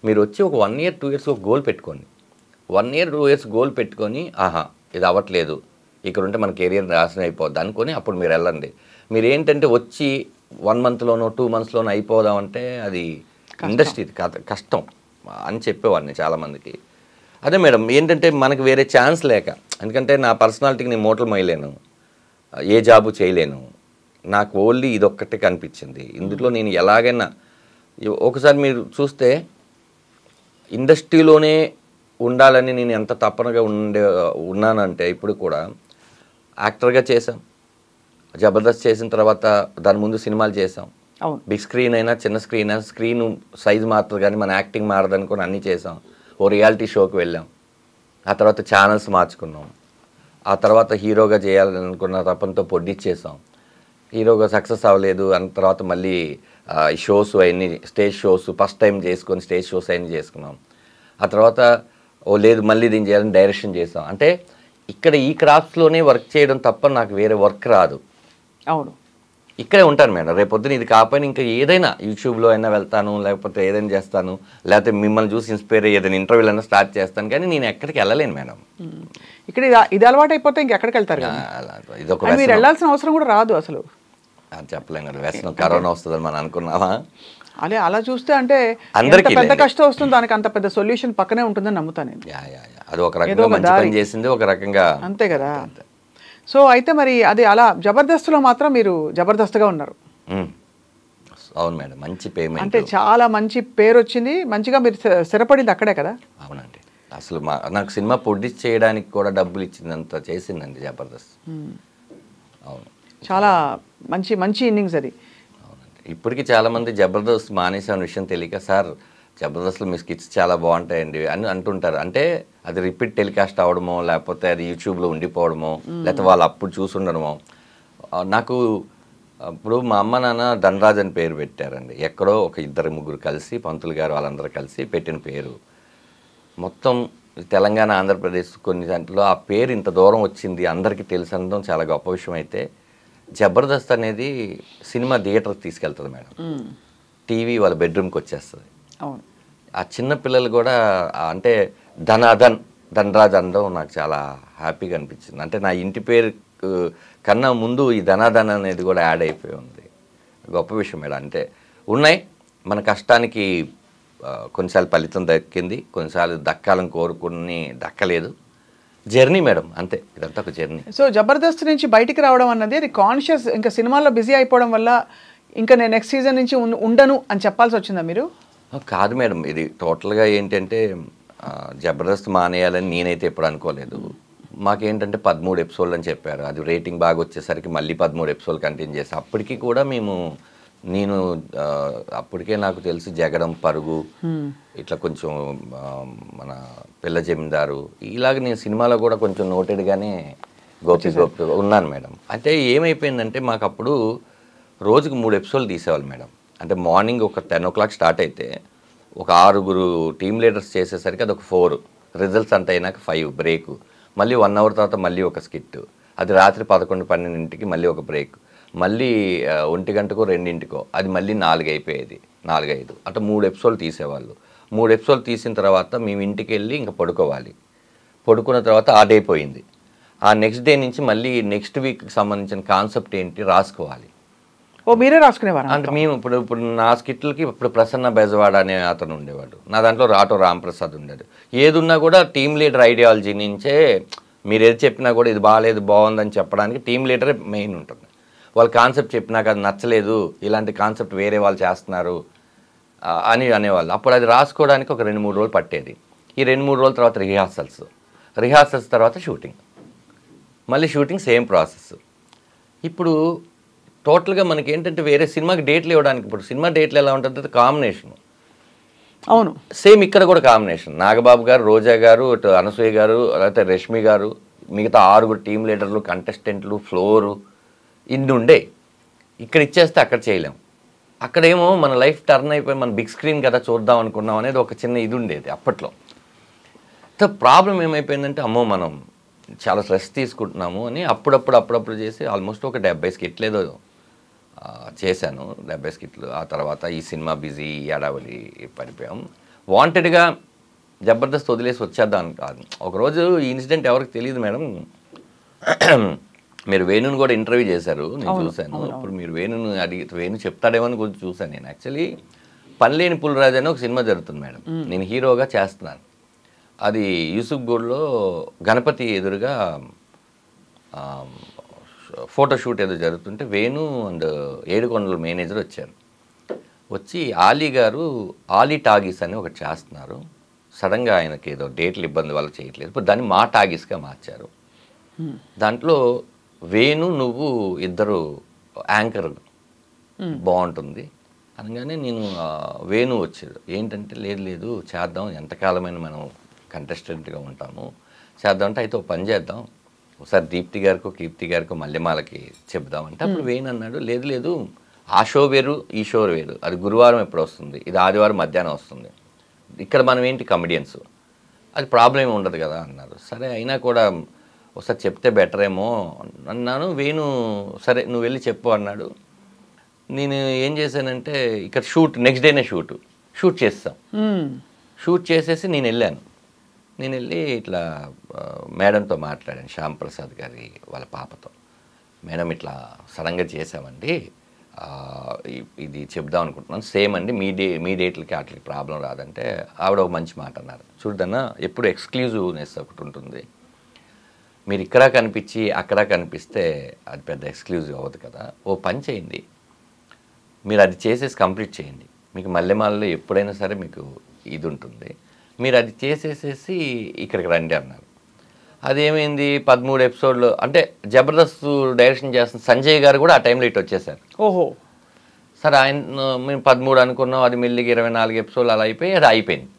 మీరు వచ్చి ఒక 1 year 2 years ఒక గోల్ పెట్టుకోండి. 1 year 2 years గోల్ పెట్టుకొని, ఆహా ఇది అవ్వట్లేదు, ఇక్కడ ఉంటే మన కెరియర్ నాశనం అయిపోద్ది అనుకొని అప్పుడు మీరు వెళ్ళండి. మీరు ఏంటంటే వచ్చి 1 monthలోనో 2 monthsలోనో అయిపోదామంటే అది ఇండస్ట్రీ కష్టం అని చెప్పేవాడిని చాలామందికి. అదే మేడం ఏంటంటే మనకు వేరే ఛాన్స్ లేక, ఎందుకంటే నా పర్సనాలిటీకి నేను మూటలు మొయ్యలేను, ఏ జాబు చేయలేను, నాకు ఓన్లీ ఇదొక్కటే కనిపించింది. ఇందులో నేను ఎలాగైనా, ఒకసారి మీరు చూస్తే ఇండస్ట్రీలోనే ఉండాలని నేను ఎంత తపనగా ఉన్నానంటే, ఇప్పుడు కూడా యాక్టర్గా చేశాం, జబర్దస్త్ చేసిన తర్వాత దాని ముందు సినిమాలు చేసాం, బిగ్ స్క్రీన్ అయినా చిన్న స్క్రీన్ అయినా స్క్రీన్ సైజు మారుతుంది కానీ మన యాక్టింగ్ మారదనుకొని అన్నీ చేసాం. ఓ రియాలిటీ షోకి వెళ్ళాం, ఆ తర్వాత ఛానల్స్ మార్చుకున్నాం, ఆ తర్వాత హీరోగా చేయాలనుకున్న తపనతో పొడ్డిచ్చేసాం, హీరోగా సక్సెస్ అవ్వలేదు అన్న తర్వాత మళ్ళీ షోస్ అవన్నీ స్టేజ్ షోస్ ఫస్ట్ టైం చేసుకొని స్టేజ్ షోస్ అవన్నీ చేసుకున్నాం. ఆ తర్వాత ఓ లేదు మళ్ళీ దీన్ని చేయాలని డైరెక్షన్ చేసాం. అంటే ఇక్కడ ఈ క్రాఫ్ట్స్లోనే వర్క్ చేయడం తప్ప నాకు వేరే వర్క్ రాదు. అవును, ఇక్కడే ఉంటాను మేడం. రేపొద్దున ఇది కాకపోయినా ఇంకా ఏదైనా యూట్యూబ్లో అయినా వెళ్తాను, లేకపోతే ఏదైనా చేస్తాను, లేకపోతే మిమ్మల్ని చూసి ఇన్స్పైర్ అయ్యి ఏదైనా ఇంటర్వ్యూలు అయినా స్టార్ట్ చేస్తాను, కానీ నేను ఎక్కడికి వెళ్ళలేను మేడం. ఇక్కడ ఇది అలవాటు అయిపోతే ఇంకెక్కడికి వెళ్తారు? ఇదొక మీరు వెళ్ళాల్సిన అవసరం కూడా రాదు అసలు. చెప్పలేం కదా, వ్యసనం కరోనా వస్తుందని మనం అనుకున్నావా? అదే అలా చూస్తే అంటే అందరికీ పెద్ద కష్టం వస్తుంది, దానికి అంత పెద్ద సొల్యూషన్ పక్కనే ఉంటుందని నమ్ముతాను నేను. అది ఒక రకంగా మంచి పని చేసింది, ఒక రకంగా అంతే కదా. సో అయితే మరి అది అలా జబర్దస్త్లో మాత్రం మీరు జబర్దస్త్గా ఉన్నారు. అవును మేడం, మంచి పేమెంట్, అంటే చాలా మంచి పేరు వచ్చింది, మంచిగా మీరు స్థిరపడింది అక్కడే కదా. అవునండి, అసలు నాకు సినిమా ప్రొడ్యూస్ చేయడానికి కూడా డబ్బులు ఇచ్చిందంత చేసిందండి జబర్దస్త్. అవును, చాలా మంచి మంచి ఇన్నింగ్స్ అది. అవునండి, ఇప్పటికీ చాలామంది జబర్దస్త్ మానేసిన విషయం తెలియక, సార్ జబర్దస్త్లో మీ స్కిట్స్ చాలా బాగుంటాయండి అని అంటుంటారు. అంటే అది రిపీట్ టెలికాస్ట్ అవడమో, లేకపోతే అది యూట్యూబ్లో ఉండిపోవడమో, లేకపోతే వాళ్ళు అప్పుడు చూసుండడమో. నాకు ఇప్పుడు మా అమ్మ నాన్న ధనరాజ్ అని పేరు పెట్టారండి. ఎక్కడో ఒక 2-3 కలిసి, పంతులు గారు వాళ్ళందరూ కలిసి పెట్టిన పేరు. మొత్తం తెలంగాణ, ఆంధ్రప్రదేశ్ కొన్ని దాంట్లో ఆ పేరు ఇంత దూరం వచ్చింది అందరికీ తెలిసి అనడం చాలా గొప్ప విషయం. అయితే జబర్దస్త్ అనేది సినిమా థియేటర్కి తీసుకెళ్తుంది మేడం, టీవీ వాళ్ళ బెడ్రూమ్కి వచ్చేస్తుంది. అవును, ఆ చిన్న పిల్లలు కూడా అంటే ధనరాజ్ అనడం నాకు చాలా హ్యాపీగా అనిపించింది. అంటే నా ఇంటి పేరు కన్నా ముందు ఈ ధనాధన్ అనేది కూడా యాడ్ అయిపోయి ఉంది. గొప్ప విషయం మేడం. అంటే ఉన్నాయి, మన కష్టానికి కొన్నిసార్లు ఫలితం దక్కింది, కొన్నిసార్లు దక్కాలని కోరుకుని దక్కలేదు. జర్నీ మేడం, అంతే, ఇదంతా ఒక జర్నీ. సో జబర్దస్త్ నుంచి బయటికి రావడం అన్నది అది కాన్షియస్, ఇంకా సినిమాల్లో బిజీ అయిపోవడం వల్ల ఇంకా నేను నెక్స్ట్ సీజన్ నుంచి ఉండను అని చెప్పాల్సి వచ్చిందా మీరు? కాదు మేడం, ఇది టోటల్గా ఏంటంటే జబర్దస్త్ మానేయాలని నేనైతే ఎప్పుడు అనుకోలేదు. మాకేంటంటే 13 ఎపిసోడ్లు అని చెప్పారు. అది రేటింగ్ బాగా వచ్చేసరికి మళ్ళీ 13 ఎపిసోడ్లు కంటిన్యూ చేసి, అప్పటికి కూడా నేను అప్పటికే నాకు తెలిసి జగడం, పరుగు, ఇట్లా కొంచెం మన పిల్ల జమీందారు, ఇలాగ నేను సినిమాలో కూడా కొంచెం నోటెడ్గానే గోపి ఉన్నాను మేడం. అయితే ఏమైపోయిందంటే మాకు అప్పుడు రోజుకు 3 ఎపిసోడ్లు తీసేవాళ్ళు మేడం. అంటే మార్నింగ్ ఒక 10 o'clock స్టార్ట్ అయితే ఒక 6 టీమ్ లీడర్స్ చేసేసరికి అది ఒక 4, రిజల్ట్స్ అంతా అయినాక 5 బ్రేక్, మళ్ళీ 1 hour తర్వాత మళ్ళీ ఒక స్కిట్, అది రాత్రి 11-12 మళ్ళీ ఒక బ్రేక్, మళ్ళీ 1 గంటకో 2 అది మళ్ళీ 4 అయిపోయేది, 4-5 అట్లా 3 ఎపిసోడ్లు తీసేవాళ్ళు. 3 ఎపిసోడ్లు తీసిన తర్వాత మేము ఇంటికి వెళ్ళి ఇంకా పడుకోవాలి. పడుకున్న తర్వాత ఆ డే పోయింది. ఆ నెక్స్ట్ డే నుంచి మళ్ళీ నెక్స్ట్ వీక్కి సంబంధించిన కాన్సెప్ట్ ఏంటి రాసుకోవాలి. ఓ మీరే రాసుకునేవారు? అంటే మేము ఇప్పుడు నా స్కిట్లకి ఇప్పుడు ప్రసన్న బెజవాడ అనే అతను ఉండేవాడు, నా దాంట్లో రాటో రాంప్రసాద్ ఉండేది. ఏదున్నా కూడా టీమ్ లీడర్ ఐడియాలజీ నుంచే, మీరు ఏది చెప్పినా కూడా ఇది బాగాలేదు బాగుందని చెప్పడానికి టీమ్ లీడరే మెయిన్ ఉంటుంది. వాళ్ళు కాన్సెప్ట్ చెప్పినాక అది నచ్చలేదు, ఇలాంటి కాన్సెప్ట్ వేరే వాళ్ళు చేస్తున్నారు అని అనేవాళ్ళు. అప్పుడు అది రాసుకోవడానికి ఒక 2-3 రోజులు పట్టేది. ఈ 2-3 రోజుల తర్వాత రిహార్సల్స్ తర్వాత షూటింగ్, మళ్ళీ షూటింగ్, సేమ్ ప్రాసెస్. ఇప్పుడు టోటల్గా మనకి ఏంటంటే వేరే సినిమాకి డేట్లు ఇవ్వడానికి, ఇప్పుడు సినిమా డేట్లు ఎలా ఉంటుంది కాంబినేషను, అవును. సేమ్ ఇక్కడ కూడా కాంబినేషన్, నాగబాబు గారు, రోజా గారు, ఇటు అనసూయ గారు, లేకపోతే రష్మి గారు, మిగతా 6 టీమ్ లీడర్లు, కంటెస్టెంట్లు, ఫ్లోరు, ఇన్ని ఉండే. ఇక్కడ ఇచ్చేస్తే అక్కడ చేయలేం. అక్కడేమో మన లైఫ్ టర్న్ అయిపోయి మన బిగ్ స్క్రీన్ కదా చూద్దాం అనుకున్నాం అనేది ఒక చిన్న ఇది ఉండేది అప్పట్లో. ప్రాబ్లం ఏమైపోయిందంటే, అమ్మో మనం చాలా స్ట్రెస్ తీసుకుంటున్నాము అని అప్పుడప్పుడు చేసి ఆల్మోస్ట్ ఒక 70 స్కిట్లేదో చేశాను. 70 స్కిట్లు. ఆ తర్వాత ఈ సినిమా బిజీ, ఏడావలి పడిపోయాం. వాంటెడ్గా జబర్దస్త్ వదిలేసి వచ్చేద్దాం కాదు. ఒకరోజు ఈ ఇన్సిడెంట్ ఎవరికి తెలియదు మేడం. మీరు వేణుని కూడా ఇంటర్వ్యూ చేశారు, నేను చూశాను. ఇప్పుడు మీరు వేణుని అడిగి వేణు చెప్తాడేమో అని కొంచెం చూశాను. నేను యాక్చువల్లీ పనిలేని పులిరాజు అని ఒక సినిమా జరుగుతుంది మేడం, నేను హీరోగా చేస్తున్నాను. అది యూసుఫ్ గూడ్లో గణపతి ఎదురుగా ఫోటోషూట్ ఏదో జరుగుతుంటే వేణు అండ్ ఏడుకొండల మేనేజర్ వచ్చారు. వచ్చి ఆలీ గారు ఆలీ టాగీస్ అని ఒకటి చేస్తున్నారు, సడన్గా ఆయనకి ఏదో డేట్లు ఇబ్బంది వల్ల చేయట్లేదు, ఇప్పుడు దాన్ని మా టాగీస్గా మార్చారు. దాంట్లో వేణు నువ్వు ఇద్దరు యాంకర్ బాగుంటుంది అనగానే నేను వేణు వచ్చాడు. ఏంటంటే లేదు చేద్దాం, ఎంతకాలమైన మనం కంటెస్టెంట్గా ఉంటాము, చేద్దాం అంటే అయితే ఒక పని చేద్దాం, ఒకసారి దీప్తి గారికో కీర్తి గారికో మల్లెమాలకి చెప్దామంటే అప్పుడు వేణు అన్నాడు, లేదు ఆ షో వేరు ఈ షో వేరు, అది గురువారం ఎప్పుడు వస్తుంది, ఇది ఆదివారం మధ్యాహ్నం వస్తుంది, ఇక్కడ మనం ఏంటి కమెడియన్స్, అది ప్రాబ్లం ఏమి ఉండదు కదా అన్నారు. సరే అయినా కూడా ఒకసారి చెప్తే బెటర్ ఏమో అన్నాను. వేణు సరే నువ్వు వెళ్ళి చెప్పు అన్నాడు. నేను ఏం చేశానంటే ఇక్కడ నెక్స్ట్ డేనే షూట్ చేస్తాం. షూట్ చేసేసి నేను వెళ్ళి ఇట్లా మేడంతో మాట్లాడాను, శ్యామ్ ప్రసాద్ గారి వాళ్ళ పాపతో. మేడం ఇట్లా సడన్గా చేసామండి, ఇది చెప్దాం అనుకుంటున్నాను, సేమ్ అండి మీ డేట్లకి వాటికి ప్రాబ్లం రాదంటే ఆవిడ ఒక మంచి మాట అన్నారు. చూడన్నా ఎప్పుడు ఎక్స్క్లూజివ్నెస్ ఒకటి ఉంటుంది, మీరు ఇక్కడ కనిపించి అక్కడ కనిపిస్తే అది పెద్ద ఎక్స్క్లూజివ్ అవ్వదు కదా, ఓ పని చేయండి, మీరు అది చేసేసి కంప్లీట్ చేయండి, మీకు మల్లెమాలలో ఎప్పుడైనా సరే మీకు ఇది ఉంటుంది, మీరు అది చేసేసేసి ఇక్కడికి రండి అన్నారు. అదేమైంది 13 ఎపిసోడ్లు అంటే జబర్దస్త్ డైరెక్షన్ చేస్తున్న సంజయ్ గారు కూడా ఆ టైంలో ఇటు వచ్చేసారు. ఓహో సరే ఆయన మేము 13 అనుకున్నాం, అది మెల్లిగా 24 ఎపిసోడ్లు అలా అయిపోయి అది అయిపోయింది.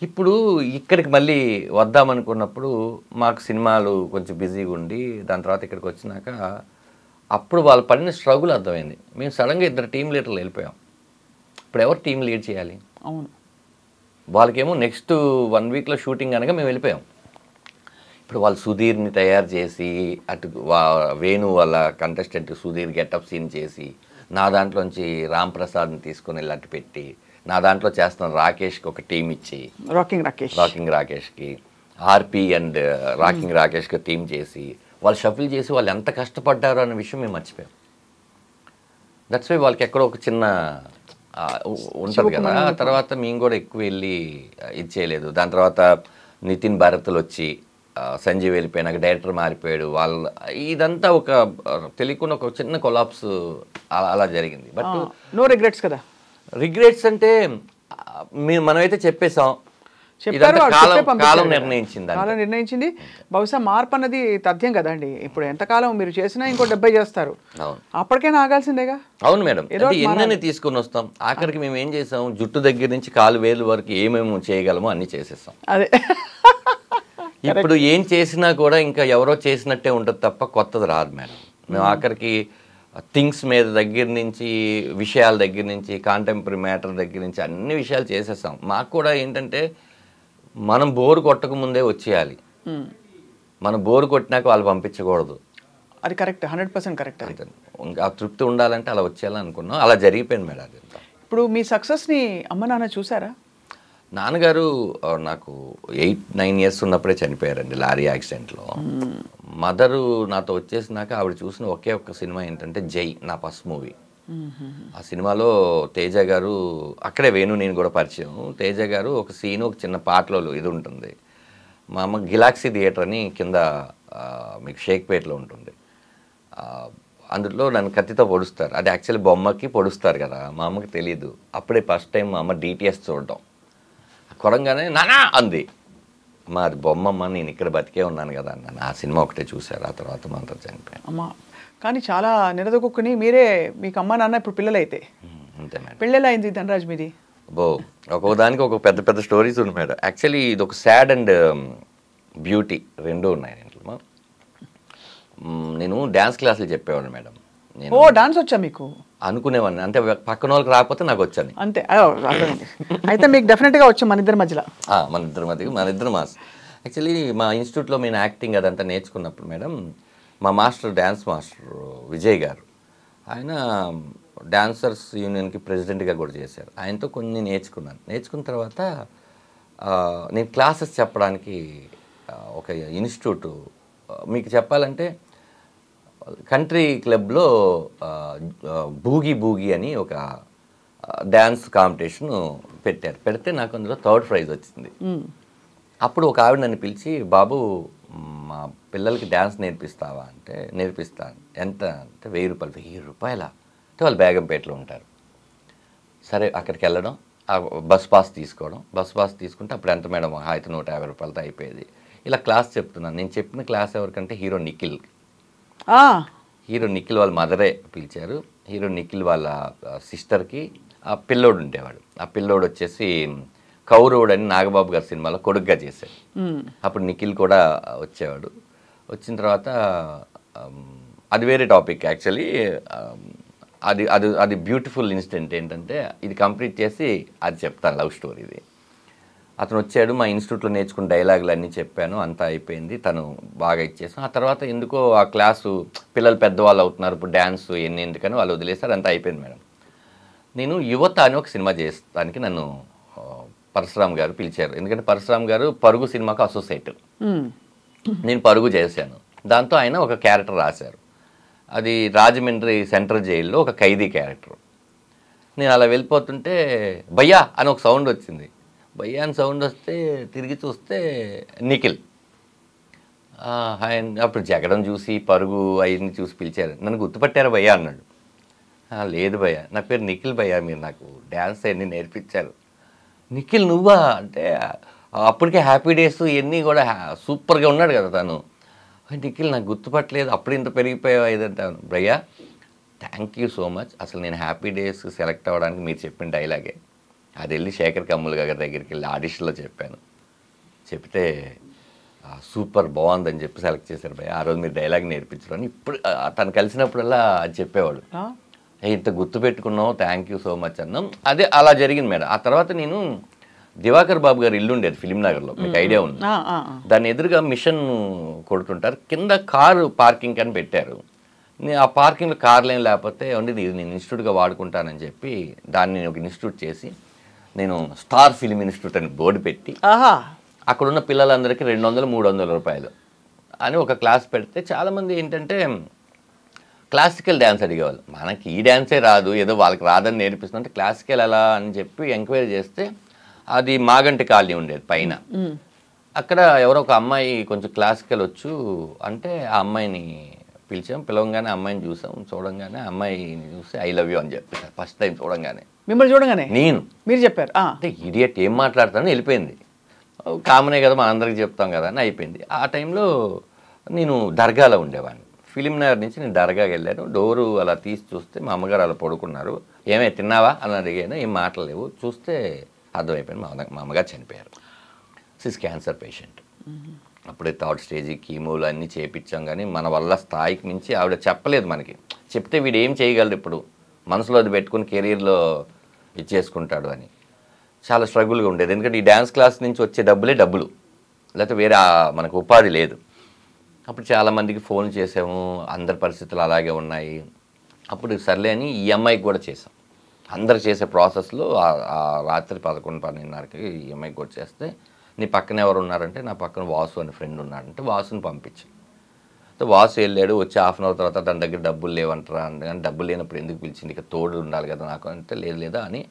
ఇప్పుడు ఇక్కడికి మళ్ళీ వద్దామనుకున్నప్పుడు మాకు సినిమాలు కొంచెం బిజీగా ఉండి దాని తర్వాత ఇక్కడికి వచ్చినాక అప్పుడు వాళ్ళు పడిన స్ట్రగుల్ అర్థమైంది. మేము సడన్గా 2 టీమ్ లీడర్లు వెళ్ళిపోయాం. ఇప్పుడు ఎవరు టీం లీడ్ చేయాలి? అవును, వాళ్ళకేమో నెక్స్ట్ 1 వీక్లో షూటింగ్ అనగా మేము వెళ్ళిపోయాం. ఇప్పుడు వాళ్ళు సుధీర్ని తయారు చేసి అటు వేణు వాళ్ళ కంటెస్టెంట్ సుధీర్ గెటప్ సీన్ చేసి నా దాంట్లోంచి రామ్ ప్రసాద్ని తీసుకొని వెళ్ళి అట్టు పెట్టి నా దాంట్లో చేస్తున్న రాకేష్కి ఒక టీం ఇచ్చి రాకింగ్ రాకేష్కి ఆర్పి అండ్ రాకింగ్ రాకేష్కి టీం చేసి వాళ్ళు షఫిల్ చేసి వాళ్ళు ఎంత కష్టపడ్డారో అనే విషయం మేము మర్చిపోయాం. దట్స్ వై వాళ్ళకి ఎక్కడో ఒక చిన్న ఉంటుంది కదా. తర్వాత మేము కూడా ఎక్కువ వెళ్ళి ఇది చేయలేదు. దాని తర్వాత నితిన్ భారత్లు వచ్చి సంజీవ్ వెళ్ళిపోయినాక డైరెక్టర్ మారిపోయాడు. ఇదంతా ఒక తెలియకుండా ఒక చిన్న కొలాప్స్ అలా జరిగింది. బట్ నో రిగ్రెట్స్ కదా. రిగ్రెట్స్ అంటే మనమైతే చెప్పేసాం, కాలం నిర్ణయించింది. బహుశా మార్పు అన్నది తథ్యం కదండి. ఇప్పుడు ఎంతకాలం మీరు చేసినా ఇంకో 70 చేస్తారు, అప్పటికైనా ఆగాల్సిందేగా. అవును మేడం, ఎన్నని తీసుకొని వస్తాం. ఆఖరికి మేము ఏం చేసాం, జుట్టు దగ్గర నుంచి కాలు వేలు వరకు ఏమేమి చేయగలమో అన్ని చేసేస్తాం. అదే ఇప్పుడు ఏం చేసినా కూడా ఇంకా ఎవరో చేసినట్టే ఉంటుంది తప్ప కొత్తది రాదు మేడం. మేము ఆఖరికి థింగ్స్ మీద దగ్గర నుంచి విషయాల దగ్గర నుంచి కాంటెంపరీ మ్యాటర్ దగ్గర నుంచి అన్ని విషయాలు చేసేస్తాం. మాకు కూడా ఏంటంటే మనం బోరు కొట్టక ముందే వచ్చేయాలి, మనం బోరు కొట్టినాక వాళ్ళు పంపించకూడదు. అది కరెక్ట్, 100% కరెక్ట్. ఇంకా తృప్తి ఉండాలంటే అలా వచ్చేయాలని అనుకున్నాం, అలా జరిగిపోయింది మేడం. అది ఇప్పుడు మీ సక్సెస్ని అమ్మ నాన్న చూసారా? నాన్నగారు నాకు 8-9 ఇయర్స్ ఉన్నప్పుడే చనిపోయారండి లారీ యాక్సిడెంట్లో. మదరు నాతో వచ్చేసినాక ఆవిడ చూసిన ఒకే ఒక్క సినిమా ఏంటంటే జై, నా ఫస్ట్ మూవీ. ఆ సినిమాలో తేజ గారు, అక్కడే వేణు నేను కూడా పరిచయం. తేజ గారు ఒక సీను ఒక చిన్న పాటలో ఇది ఉంటుంది. మా అమ్మ గిలాక్సీ థియేటర్ అని కింద మీకు షేక్పేట్లో ఉంటుంది, అందులో నన్ను కత్తితో పొడుస్తారు. అది యాక్చువల్లీ బొమ్మకి పొడుస్తారు కదా, మా అమ్మకి తెలీదు. అప్పుడే ఫస్ట్ టైం మా అమ్మ డిటిఎస్ చూడడం. కొరంగానే నానా అంది, మా అది బొమ్మమ్మ, నేను ఇక్కడ బతికే ఉన్నాను కదా అన్నాను. ఆ సినిమా ఒకటే చూశారు, ఆ తర్వాత మా అంతా చనిపోయాను. అమ్మ కానీ చాలా నిలదొక్కుని మీరే, మీకు అమ్మ నాన్న ఇప్పుడు పిల్లలైతే అంతే మేడం. పెళ్ళెలా అయింది ధనరాజ్ మీది? అబ్బో ఒక్కొక్క దానికి ఒక పెద్ద పెద్ద స్టోరీస్ ఉన్నాయి మేడం. యాక్చువల్లీ ఇది ఒక సాడ్ అండ్ బ్యూటీ రెండూ ఉన్నాయి దీంట్లో. నేను డ్యాన్స్ క్లాసులు చెప్పేవాడిని మేడం. నేను డాన్స్ వచ్చా మీకు? అనుకునేవాడిని, అంటే పక్కన వాళ్ళకి రాకపోతే నాకు వచ్చాను అంతే. అయితే మీకు డెఫినెట్గా వచ్చాం మన ఇద్దరి మధ్యలో. మన ఇద్దరు మాస్. యాక్చువల్లీ మా ఇన్స్టిట్యూట్లో నేను యాక్టింగ్ అదంతా నేర్చుకున్నప్పుడు మేడం, మా మాస్టర్ డ్యాన్స్ మాస్టర్ విజయ్ గారు, ఆయన డాన్సర్స్ యూనియన్కి ప్రెసిడెంట్గా కూడా చేశారు. ఆయనతో కొన్ని నేర్చుకున్న తర్వాత నేను క్లాసెస్ చెప్పడానికి ఒక ఇన్స్టిట్యూట్, మీకు చెప్పాలంటే కంట్రీ క్లబ్లో బూగీ అని ఒక డ్యాన్స్ కాంపిటీషన్ పెడితే నాకు అందులో 3rd ప్రైజ్ వచ్చింది. అప్పుడు ఒక ఆవిడ నన్ను పిలిచి, బాబు మా పిల్లలకి డ్యాన్స్ నేర్పిస్తావా అంటే, నేర్పిస్తాను. ఎంత అంటే 1000 రూపాయల అంటే వాళ్ళు బేగంపేటలో ఉంటారు. సరే అక్కడికి వెళ్ళడం, బస్ పాస్ తీసుకుంటే అప్పుడు ఎంత మేడం, అయితే 150 రూపాయలతో అయిపోయేది. ఇలా క్లాస్ చెప్తున్నాను. నేను చెప్పిన క్లాస్ ఎవరికంటే హీరో నిఖిల్ వాళ్ళ మదరే పిలిచారు. హీరో నిఖిల్ వాళ్ళ సిస్టర్కి ఆ పిల్లోడు ఉండేవాడు. ఆ పిల్లోడు వచ్చేసి కౌరవుడు అని నాగబాబు గారి సినిమాలో కొడుగ్గా చేశాడు. అప్పుడు నిఖిల్ కూడా వచ్చేవాడు. వచ్చిన తర్వాత అది వేరే టాపిక్ యాక్చువల్లీ. అది బ్యూటిఫుల్ ఇన్సిడెంట్ ఏంటంటే, ఇది కంప్లీట్ చేసి అది చెప్తాను, లవ్ స్టోరీ ఇది. అతను వచ్చాడు, మా ఇన్స్టిట్యూట్లో నేర్చుకున్న డైలాగులు అన్నీ చెప్పాను, అంతా అయిపోయింది, తను బాగా ఇచ్చేసాను. ఆ తర్వాత ఎందుకో ఆ క్లాసు పిల్లలు పెద్దవాళ్ళు అవుతున్నారు, ఇప్పుడు డ్యాన్స్ ఎందుకని వాళ్ళు వదిలేస్తారు, అంతా అయిపోయింది మేడం. నేను యువత అని ఒక సినిమా చేస్తానికి నన్ను పరశురామ్ గారు పిలిచారు. ఎందుకంటే పరశురామ్ గారు పరుగు సినిమాకు అసోసియేట్, నేను పరుగు చేశాను. దాంతో ఆయన ఒక క్యారెక్టర్ రాశారు. అది రాజమండ్రి సెంట్రల్ జైల్లో ఒక ఖైదీ క్యారెక్టర్. నేను అలా వెళ్ళిపోతుంటే భయ్యా అని ఒక సౌండ్ వచ్చింది. భయ్యా అని సౌండ్ వస్తే తిరిగి చూస్తే నిఖిల్. అప్పుడు జగడం చూసి పరుగు అవన్నీ చూసి పిలిచారు. నన్ను గుర్తుపట్టారా భయ్యా అన్నాడు. లేదు భయ్యా, నా పేరు నిఖిల్ భయ్యా, మీరు నాకు డ్యాన్స్ అన్నీ నేర్పించారు. నిఖిల్ నువ్వా అంటే, అప్పటికే హ్యాపీ డేస్ ఇవన్నీ కూడా సూపర్గా ఉన్నాడు కదా తను. నిఖిల్ నాకు గుర్తుపట్టలేదు, అప్పుడు ఇంత పెరిగిపోయావు ఇదంటాను. భయ్యా థ్యాంక్ యూ సో మచ్, అసలు నేను హ్యాపీ డేస్ సెలెక్ట్ అవ్వడానికి మీరు చెప్పిన డైలాగే అది వెళ్ళి శేఖర్ కమ్ముల్ గారి దగ్గరికి వెళ్ళి ఆడిషన్లో చెప్పాను. చెప్తే సూపర్ బాగుందని చెప్పి సెలెక్ట్ చేశారు భయ్యా, ఆ రోజు మీరు డైలాగ్ నేర్పించడం అని. ఇప్పుడు తను కలిసినప్పుడల్లా అది చెప్పేవాడు, ఇంత గుర్తుపెట్టుకున్నావు, థ్యాంక్ యూ సో మచ్ అన్నాం. అదే అలా జరిగింది మేడం. ఆ తర్వాత నేను దివాకర్ బాబు గారు ఇల్లు ఉండేది ఫిలింనగర్లో, మీకు ఐడియా ఉంది. దాన్ని ఎదురుగా మిషన్ కొడుతుంటారు, కింద కారు పార్కింగ్ అని పెట్టారు. నేను ఆ పార్కింగ్లో కార్లు ఏం లేకపోతే ఉంది, ఇది నేను ఇన్స్టిట్యూట్గా వాడుకుంటానని చెప్పి దాన్ని నేను ఒక ఇన్స్టిట్యూట్ చేసి, నేను స్టార్ ఫిలిం ఇన్స్టిట్యూట్ అని బోర్డు పెట్టి అక్కడున్న పిల్లలందరికీ 200-300 రూపాయలు అని ఒక క్లాస్ పెడితే చాలామంది ఏంటంటే క్లాసికల్ డ్యాన్స్ అడిగేవాళ్ళు. మనకి ఈ డ్యాన్సే రాదు, ఏదో వాళ్ళకి రాదని నేర్పిస్తుంటే క్లాసికల్ ఎలా అని చెప్పి ఎంక్వైరీ చేస్తే అది మాగంటి కాలనీ ఉండేది పైన. అక్కడ ఎవరో ఒక అమ్మాయి కొంచెం క్లాసికల్ వచ్చు అంటే ఆ అమ్మాయిని పిలవంగానే అమ్మాయిని చూడంగానే అమ్మాయిని చూసి ఐ లవ్ యూ అని చెప్పి ఫస్ట్ టైం చూడంగానే, మిమ్మల్ని చూడగానే మీరు చెప్పారు అంటే ఇడియట్ ఏం మాట్లాడతానని వెళ్ళిపోయింది. కామనే కదా మనందరికీ చెప్తాం కదా అని అయిపోయింది. ఆ టైంలో నేను దర్గాలో ఉండేవాడిని. ఫిలింనగర్ నుంచి నేను దర్గాకి వెళ్ళాను. డోరు అలా తీసి చూస్తే మా అమ్మగారు అలా పడుకున్నారు. ఏమే తిన్నావా అని అడిగాను, ఏం మాటలేవు. చూస్తే అర్థమైపోయింది మా అమ్మగారు చనిపోయారు. సిస్ క్యాన్సర్ పేషెంట్. అప్పుడే 3rd స్టేజ్ కీమోలు అన్నీ చేయించాం, కానీ మన వల్ల స్థాయికి మించి ఆవిడ చెప్పలేదు మనకి. చెప్తే వీడు ఏం చేయగలడు, ఇప్పుడు మనసులో అది పెట్టుకుని కెరీర్లో ఇచ్చేసుకుంటాడు అని చాలా స్ట్రగుల్గా ఉండేది. ఎందుకంటే ఈ డ్యాన్స్ క్లాస్ నుంచి వచ్చే డబ్బులు, లేకపోతే వేరే మనకు ఉపాధి లేదు. అప్పుడు చాలామందికి ఫోన్ చేసాము, అందరి పరిస్థితులు అలాగే ఉన్నాయి. అప్పుడు సర్లే అని ఈ అమ్మాయికి కూడా చేసాం. అందరు చేసే ప్రాసెస్లో రాత్రి 11-12:30కి ఈ అమ్మాయికి కూడా చేస్తే, నీ పక్కన ఎవరు ఉన్నారంటే నా పక్కన వాసు అనే ఫ్రెండ్ ఉన్నాడంటే వాసుని పంపించాను. వాసు వెళ్ళాడు. వచ్చి హాఫ్ అన్ అవర్ తర్వాత దాని దగ్గర డబ్బులు లేవంటారా అంటే, కానీ డబ్బులు లేనప్పుడు ఎందుకు పిలిచింది, ఇక తోడు ఉండాలి కదా నాకు అంటే, లేదా అని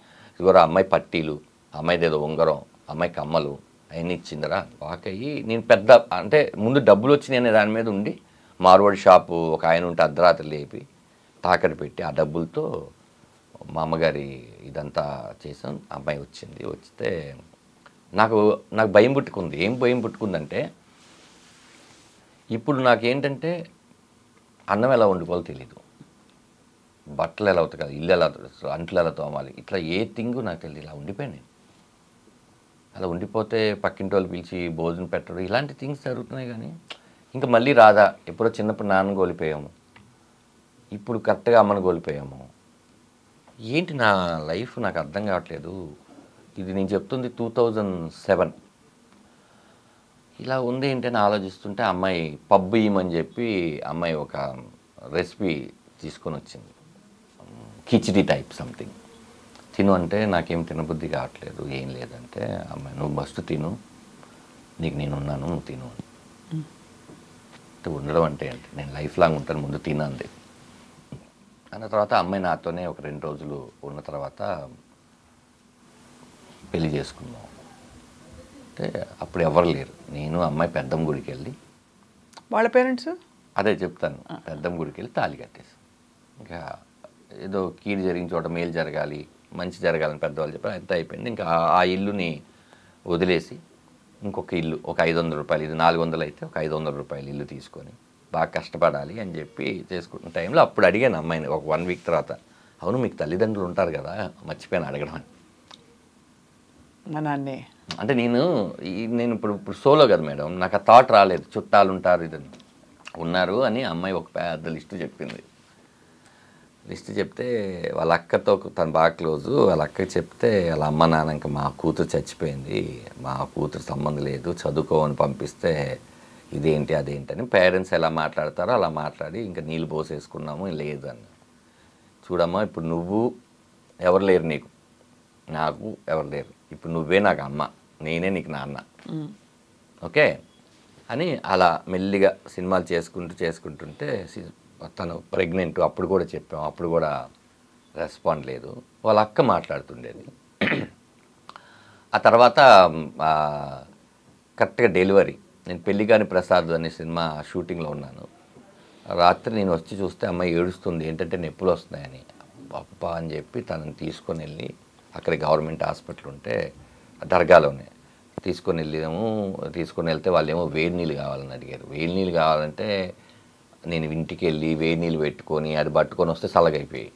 ఇదిగో అమ్మాయి పట్టీలు, అమ్మాయిది ఏదో ఉంగరం, అమ్మాయి కమ్మలు అవన్నీ ఇచ్చిందరా వాకయ్యి. నేను పెద్ద అంటే ముందు డబ్బులు వచ్చినాయి అనే దాని మీద ఉండి మార్వాడి షాపు ఒక ఆయన ఉంటే అర్ధరాత్రి లేపి తాకట్టు పెట్టి ఆ డబ్బులతో మా అమ్మగారి ఇదంతా చేసాం. అమ్మాయి వచ్చింది. వస్తే నాకు భయం పుట్టుకుంది. ఏం భయం పుట్టుకుందంటే, ఇప్పుడు నాకేంటంటే అన్నం ఎలా వండుకోవాలో తెలీదు. బట్టలు ఎలా ఉతకాలి, ఇల్లు ఎలా అంట్లు ఎలా తోమాలి, ఇట్లా ఏ థింగు నాకు తెలియదు. ఇలా ఉండిపోయాను నేను. అలా ఉండిపోతే పక్కింటి వాళ్ళు పిలిచి భోజనం పెట్టడం ఇలాంటి థింగ్స్ జరుగుతున్నాయి. కానీ ఇంకా మళ్ళీ రాదా, ఎప్పుడో చిన్నప్పుడు నాన్న కోల్పోయాము, ఇప్పుడు కరెక్ట్గా అమ్మను కోల్పోయాము. ఏంటి నా లైఫ్ నాకు అర్థం కావట్లేదు. ఇది నేను చెప్తుంది 2007. ఇలా ఉంది ఏంటని ఆలోచిస్తుంటే అమ్మాయి పబ్బు ఇయ్యమని చెప్పి అమ్మాయి ఒక రెసిపీ తీసుకొని వచ్చింది, కిచిడి టైప్ సంథింగ్. తిను అంటే నాకేం తినబుద్ధి కావట్లేదు, ఏం లేదంటే అమ్మాయి నువ్వు ఫస్ట్ తిను, నీకు నేను ఉన్నాను, నువ్వు తిను అంటే ఉండడం అంటే ఏంటి, నేను లైఫ్ లాంగ్ ఉంటాను, ముందు తిను అంది. అన్న తర్వాత అమ్మాయి నాతోనే ఒక 2 రోజులు ఉన్న తర్వాత పెళ్లి చేసుకున్నాం. అంటే అప్పుడు ఎవరు లేరు, నేను అమ్మాయి పెద్దమ్మ గుడికి వెళ్ళి, వాళ్ళ పేరెంట్స్ అదే చెప్తాను, పెద్దమ్మ గుడికి వెళ్ళి తాళి కట్టేసి, ఇంకా ఏదో కీడు జరిగిన చోట మేలు జరగాలి, మంచి జరగాలని పెద్దవాళ్ళు చెప్పారు. అంతా అయిపోయింది. ఇంకా ఆ ఇల్లుని వదిలేసి ఇంకొక ఇల్లు, ఒక 500 రూపాయలు, ఇది 400 అయితే ఒక 500 రూపాయలు ఇల్లు తీసుకొని బాగా కష్టపడాలి అని చెప్పి చేసుకుంటున్న టైంలో అప్పుడు అడిగాను అమ్మాయిని ఒక 1 వీక్ తర్వాత, అవును మీకు తల్లిదండ్రులు ఉంటారు కదా, మర్చిపోయాను అడగడం అని. మా నాన్నే అంటే నేను ఇప్పుడు సోలో కదా మేడం, నాకు ఆ థాట్ రాలేదు, చుట్టాలు ఉంటారు ఇదని ఉన్నారు అని. అమ్మాయి ఒక పెద్ద లిస్టు చెప్పింది. లిస్ట్ చెప్తే వాళ్ళ అక్కతో తను బాగా క్లోజు, వాళ్ళ అక్కకి చెప్తే వాళ్ళ అమ్మ నాన్న ఇంకా మా కూతురు చచ్చిపోయింది, మా కూతురు సంబంధం లేదు, చదువుకోమని పంపిస్తే ఇదేంటి అదేంటి అని పేరెంట్స్ ఎలా మాట్లాడతారో అలా మాట్లాడి ఇంకా నీళ్ళు పోసేసుకున్నాము. లేదు అని, చూడమ్మా ఇప్పుడు నువ్వు ఎవరు లేరు, నీకు నాకు ఎవరు లేరు, ఇప్పుడు నువ్వే నాకు అమ్మ, నేనే నీకు నాన్న, ఓకే అని అలా మెల్లిగా సినిమాలు చేసుకుంటుంటే తను ప్రెగ్నెంట్, అప్పుడు కూడా చెప్పాం, అప్పుడు కూడా రెస్పాండ్ లేదు. వాళ్ళ అక్క మాట్లాడుతుండేది. ఆ తర్వాత కరెక్ట్గా డెలివరీ, నేను పెళ్ళిగాని ప్రసాద్ అనే సినిమా షూటింగ్లో ఉన్నాను. రాత్రి నేను వచ్చి చూస్తే అమ్మాయి ఏడుస్తుంది, ఏంటంటే నొప్పులు వస్తున్నాయని. అప్ప అని చెప్పి తనని తీసుకొని వెళ్ళి అక్కడ గవర్నమెంట్ హాస్పిటల్ ఉంటే దర్గాలోనే తీసుకొని వెళ్తే వాళ్ళు ఏమో వేడి నీళ్ళు కావాలని అడిగారు. వేడి నీళ్ళు కావాలంటే నేను ఇంటికి వెళ్ళి వేడి నీళ్ళు పెట్టుకొని అది పట్టుకొని వస్తే చల్లగైపోయాయి.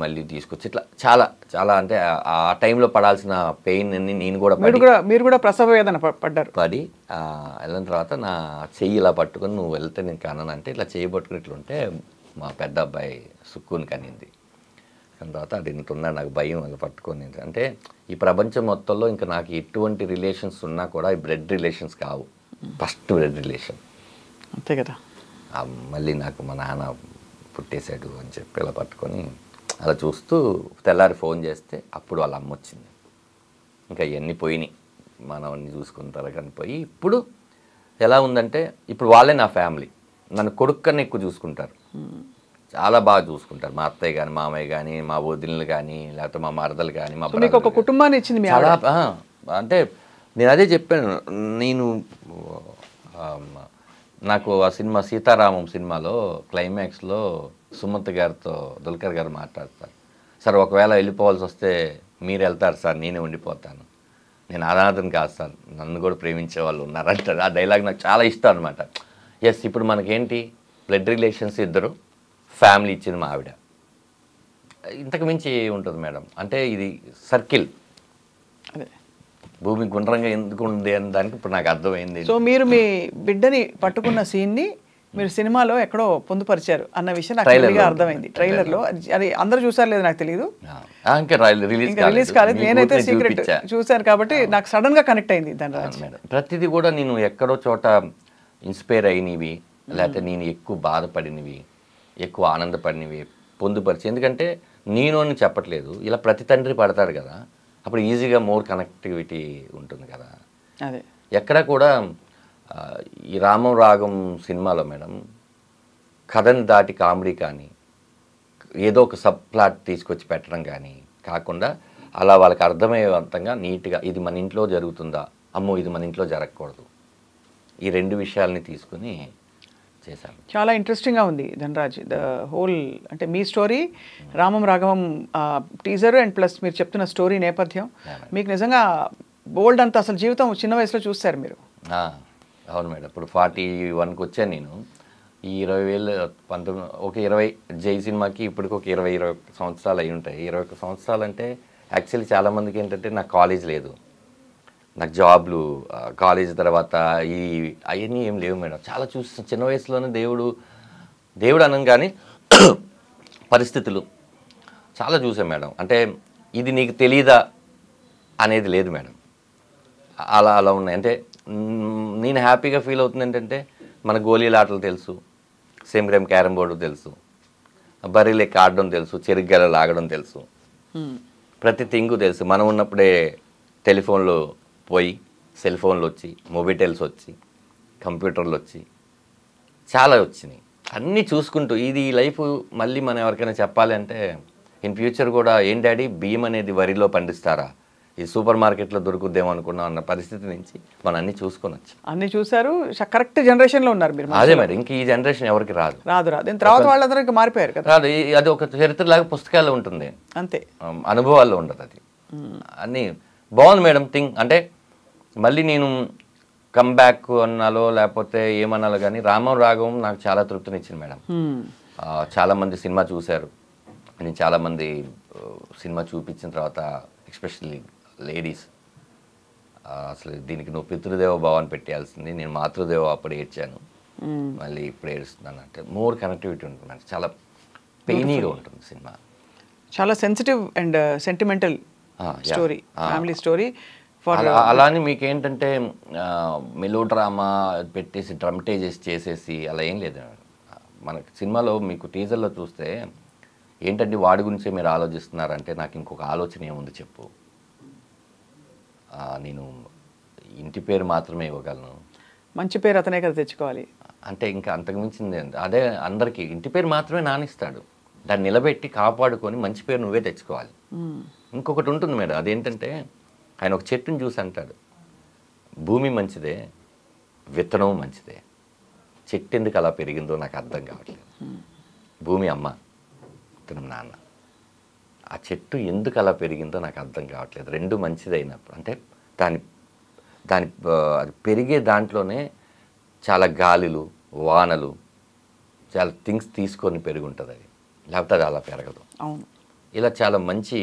మళ్ళీ తీసుకొచ్చి ఇట్లా చాలా చాలా అంటే ఆ టైంలో పడాల్సిన పెయిన్ అన్ని నేను కూడా మీరు కూడా ప్రసవ వేదన పడి వెళ్ళిన తర్వాత నా చెయ్యి ఇలా పట్టుకొని నువ్వు వెళ్తే నేను కన్నానంటే ఇట్లా చెయ్యి పట్టుకుని ఇట్లుంటే మా పెద్ద అబ్బాయి సుక్కుని కనింది. దాని తర్వాత అది ఇంటున్నా నాకు భయం అలా పట్టుకొని. అంటే ఈ ప్రపంచం మొత్తంలో ఇంకా నాకు ఎటువంటి రిలేషన్స్ ఉన్నా కూడా ఈ బ్లడ్ రిలేషన్స్ కావు, ఫస్ట్ బ్లడ్ రిలేషన్ అంతే కదా. మళ్ళీ నాకు మా నాన్న పుట్టేశాడు అని చెప్పి ఇలా పట్టుకొని అలా చూస్తూ తెల్లారి ఫోన్ చేస్తే అప్పుడు వాళ్ళ అమ్మ వచ్చింది. ఇంకా ఇవన్నీ పోయినాయి, మనవన్నీ చూసుకుంటారు కానీ పోయి. ఇప్పుడు ఎలా ఉందంటే ఇప్పుడు వాళ్ళే నా ఫ్యామిలీ, నన్ను కొడుకు కన్నా ఎక్కువ చూసుకుంటారు, చాలా బాగా చూసుకుంటారు. మా అత్తయ్య కానీ మామయ్య కానీ మా వదినలు కానీ లేకపోతే మా మరదలు కానీ మా ఒక కుటుంబాన్ని ఇచ్చింది చాలా. అంటే నేను అదే చెప్పాను, నేను నాకు ఆ సినిమా సీతారామం సినిమాలో క్లైమాక్స్లో సుమంత్ గారితో దుల్కర్ గారు మాట్లాడతారు, సార్ ఒకవేళ వెళ్ళిపోవాల్సి వస్తే మీరు వెళ్తారు సార్, నేనే ఉండిపోతాను, నేను అనాథని కాదు సార్, నన్ను కూడా ప్రేమించే వాళ్ళు ఉన్నారంటారు. ఆ డైలాగ్ నాకు చాలా ఇష్టం అనమాట. ఎస్, ఇప్పుడు మనకేంటి బ్లడ్ రిలేషన్స్ ఇద్దరు, ఫ్యామిలీ ఇచ్చింది మా ఆవిడ, ఇంతకు మించి ఉంటుంది మేడం. అంటే ఇది సర్కిల్, అదే భూమి గుండ్రంగా ఎందుకు ఉంది అని దానికి ఇప్పుడు నాకు అర్థమైంది. సో మీరు మీ బిడ్డని పట్టుకున్న సీన్ని మీరు సినిమాలో ఎక్కడో పొందుపరిచారు అన్న విషయం నాకు క్లియర్గా అర్థమైంది. ట్రైలర్లో అది అందరూ చూసారు లేదు నాకు తెలియదు, రిలీజ్ కాలేదు, నేనైతే సీక్రెట్ చూశాను కాబట్టి నాకు సడన్ గా కనెక్ట్ అయింది దాని. ప్రతిదీ కూడా నేను ఎక్కడో చోట ఇన్స్పైర్ అయినవి, లేకపోతే నేను ఎక్కువ బాధపడినవి, ఎక్కువ ఆనందపడినవి పొందుపరిచి, ఎందుకంటే నేను అని చెప్పట్లేదు, ఇలా ప్రతి తండ్రి పడతాడు కదా, అప్పుడు ఈజీగా మోర్ కనెక్టివిటీ ఉంటుంది కదా. అదే ఎక్కడ కూడా ఈ రామం రాగం సినిమాలో మేడం కథని దాటి కామెడీ కానీ ఏదో ఒక సబ్ ప్లాట్ తీసుకొచ్చి పెట్టడం కానీ కాకుండా అలా వాళ్ళకి అర్థమయ్యేవంతంగా నీట్గా ఇది మన ఇంట్లో జరుగుతుందా, అమ్మో ఇది మన ఇంట్లో జరగకూడదు, ఈ 2 విషయాలని తీసుకుని చేశాను. చాలా ఇంట్రెస్టింగ్గా ఉంది ధనరాజ్, ద హోల్ అంటే మీ story, Ramam Raghavam teaser and plus మీరు చెప్తున్న స్టోరీ నేపథ్యం, మీకు నిజంగా బోల్డ్ అంత అసలు జీవితం చిన్న వయసులో చూస్తారు మీరు. అవును మేడం, ఇప్పుడు 41కి వచ్చాను నేను. ఈ 20,000 19 ఒక 20 జై సినిమాకి ఇప్పటికి ఒక 21 సంవత్సరాలు అయి ఉంటాయి. 21 సంవత్సరాలు అంటే యాక్చువల్లీ చాలామందికి ఏంటంటే నాకు కాలేజ్ లేదు, నాకు జాబ్లు, కాలేజ్ తర్వాత అవన్నీ ఏం లేవు మేడం. చాలా చూసి చిన్న వయసులోనే దేవుడు అనం కానీ పరిస్థితులు చాలా చూసాం మేడం. అంటే ఇది నీకు తెలీదా అనేది లేదు మేడం. అలా ఉన్నాయి. అంటే నేను హ్యాపీగా ఫీల్ అవుతుంది ఏంటంటే మన గోళీల ఆటలు తెలుసు, సేమ్ గేమ్ క్యారమ్ బోర్డు తెలుసు, బర్రెలెక్క ఆడడం తెలుసు, చెరుగ్గల లాగడం తెలుసు, ప్రతి థింగు తెలుసు. మనం ఉన్నప్పుడే టెలిఫోన్లు పోయి సెల్ ఫోన్లు వచ్చి, మొబైటెల్స్ వచ్చి, కంప్యూటర్లు వచ్చి చాలా వచ్చినాయి. అన్నీ చూసుకుంటూ ఇది లైఫ్ మళ్ళీ మనం ఎవరికైనా చెప్పాలి అంటే ఇన్ ఫ్యూచర్ కూడా ఏం డాడీ బియ్యం అనేది వరిలో పండిస్తారా, ఈ సూపర్ మార్కెట్లో దొరుకుద్దేమో అనుకున్నాం అన్న పరిస్థితి నుంచి మనం అన్ని చూసుకోవచ్చు. అన్ని చూసారు, కరెక్ట్ జనరేషన్లో ఉన్నారు మీరు. అదే మరి ఇంక ఈ జనరేషన్ ఎవరికి రాదు. దీని తర్వాత వాళ్ళందరూ ఇంకా మారిపోయారు కదా. రాదు. అది ఒక చరిత్రలాగా పుస్తకాల్లో ఉంటుంది, అంతే, అనుభవాల్లో ఉండదు. అది అన్నీ బాగుంది మేడం థింగ్. అంటే మళ్ళీ నేను కమ్బ్యాక్ అన్నాలో లేకపోతే ఏమన్నాలో కానీ రామం రాఘవం నాకు చాలా తృప్తినిచ్చింది మేడం. చాలామంది సినిమా చూశారు, నేను చాలామంది సినిమా చూపించిన తర్వాత ఎస్పెషల్లీ లేడీస్ అసలు దీనికి నువ్వు పితృదేవ భావాన్ని పెట్టేయాల్సింది, నేను మాతృదేవ అప్పుడు ఏడ్చాను, మళ్ళీ ఇప్పుడు ఏడుస్తున్నాను అంటే మోర్ కనెక్టివిటీ ఉంటుంది. చాలా పెయినీగా ఉంటుంది సినిమా. చాలా sensitive and sentimental story, family story. అలానే మీకేంటంటే మెలో డ్రామా పెట్టేసి డ్రమటైజెస్ చేసేసి అలా ఏం లేదు మనకి సినిమాలో. మీకు టీజర్లో చూస్తే ఏంటంటే వాడి గురించే మీరు ఆలోచిస్తున్నారంటే నాకు ఇంకొక ఆలోచన ఏముంది చెప్పు, నేను ఇంటి పేరు మాత్రమే ఇవ్వగలను, మంచి పేరు అతనే కదా తెచ్చుకోవాలి అంటే ఇంకా అంతకుమించింది అదే. అందరికీ ఇంటి పేరు మాత్రమే నానిస్తాడు, దాన్ని నిలబెట్టి కాపాడుకొని మంచి పేరు నువ్వే తెచ్చుకోవాలి. ఇంకొకటి ఉంటుంది మేడం, అదేంటంటే ఆయన ఒక చెట్టుని చూసి అంటాడు, భూమి మంచిదే, విత్తనం మంచిదే, చెట్టు ఎందుకు అలా పెరిగిందో నాకు అర్థం కావట్లేదు. భూమి అమ్మ, విత్తనం నాన్న, ఆ చెట్టు ఎందుకు అలా పెరిగిందో నాకు అర్థం కావట్లేదు. రెండు మంచిదైనప్పుడు అంటే దాని అది పెరిగే దాంట్లోనే చాలా గాలులు వానలు చాలా థింగ్స్ తీసుకొని పెరుగుంటుంది, అది లేకపోతే అది అలా పెరగదు. అవును, ఇలా చాలా మంచి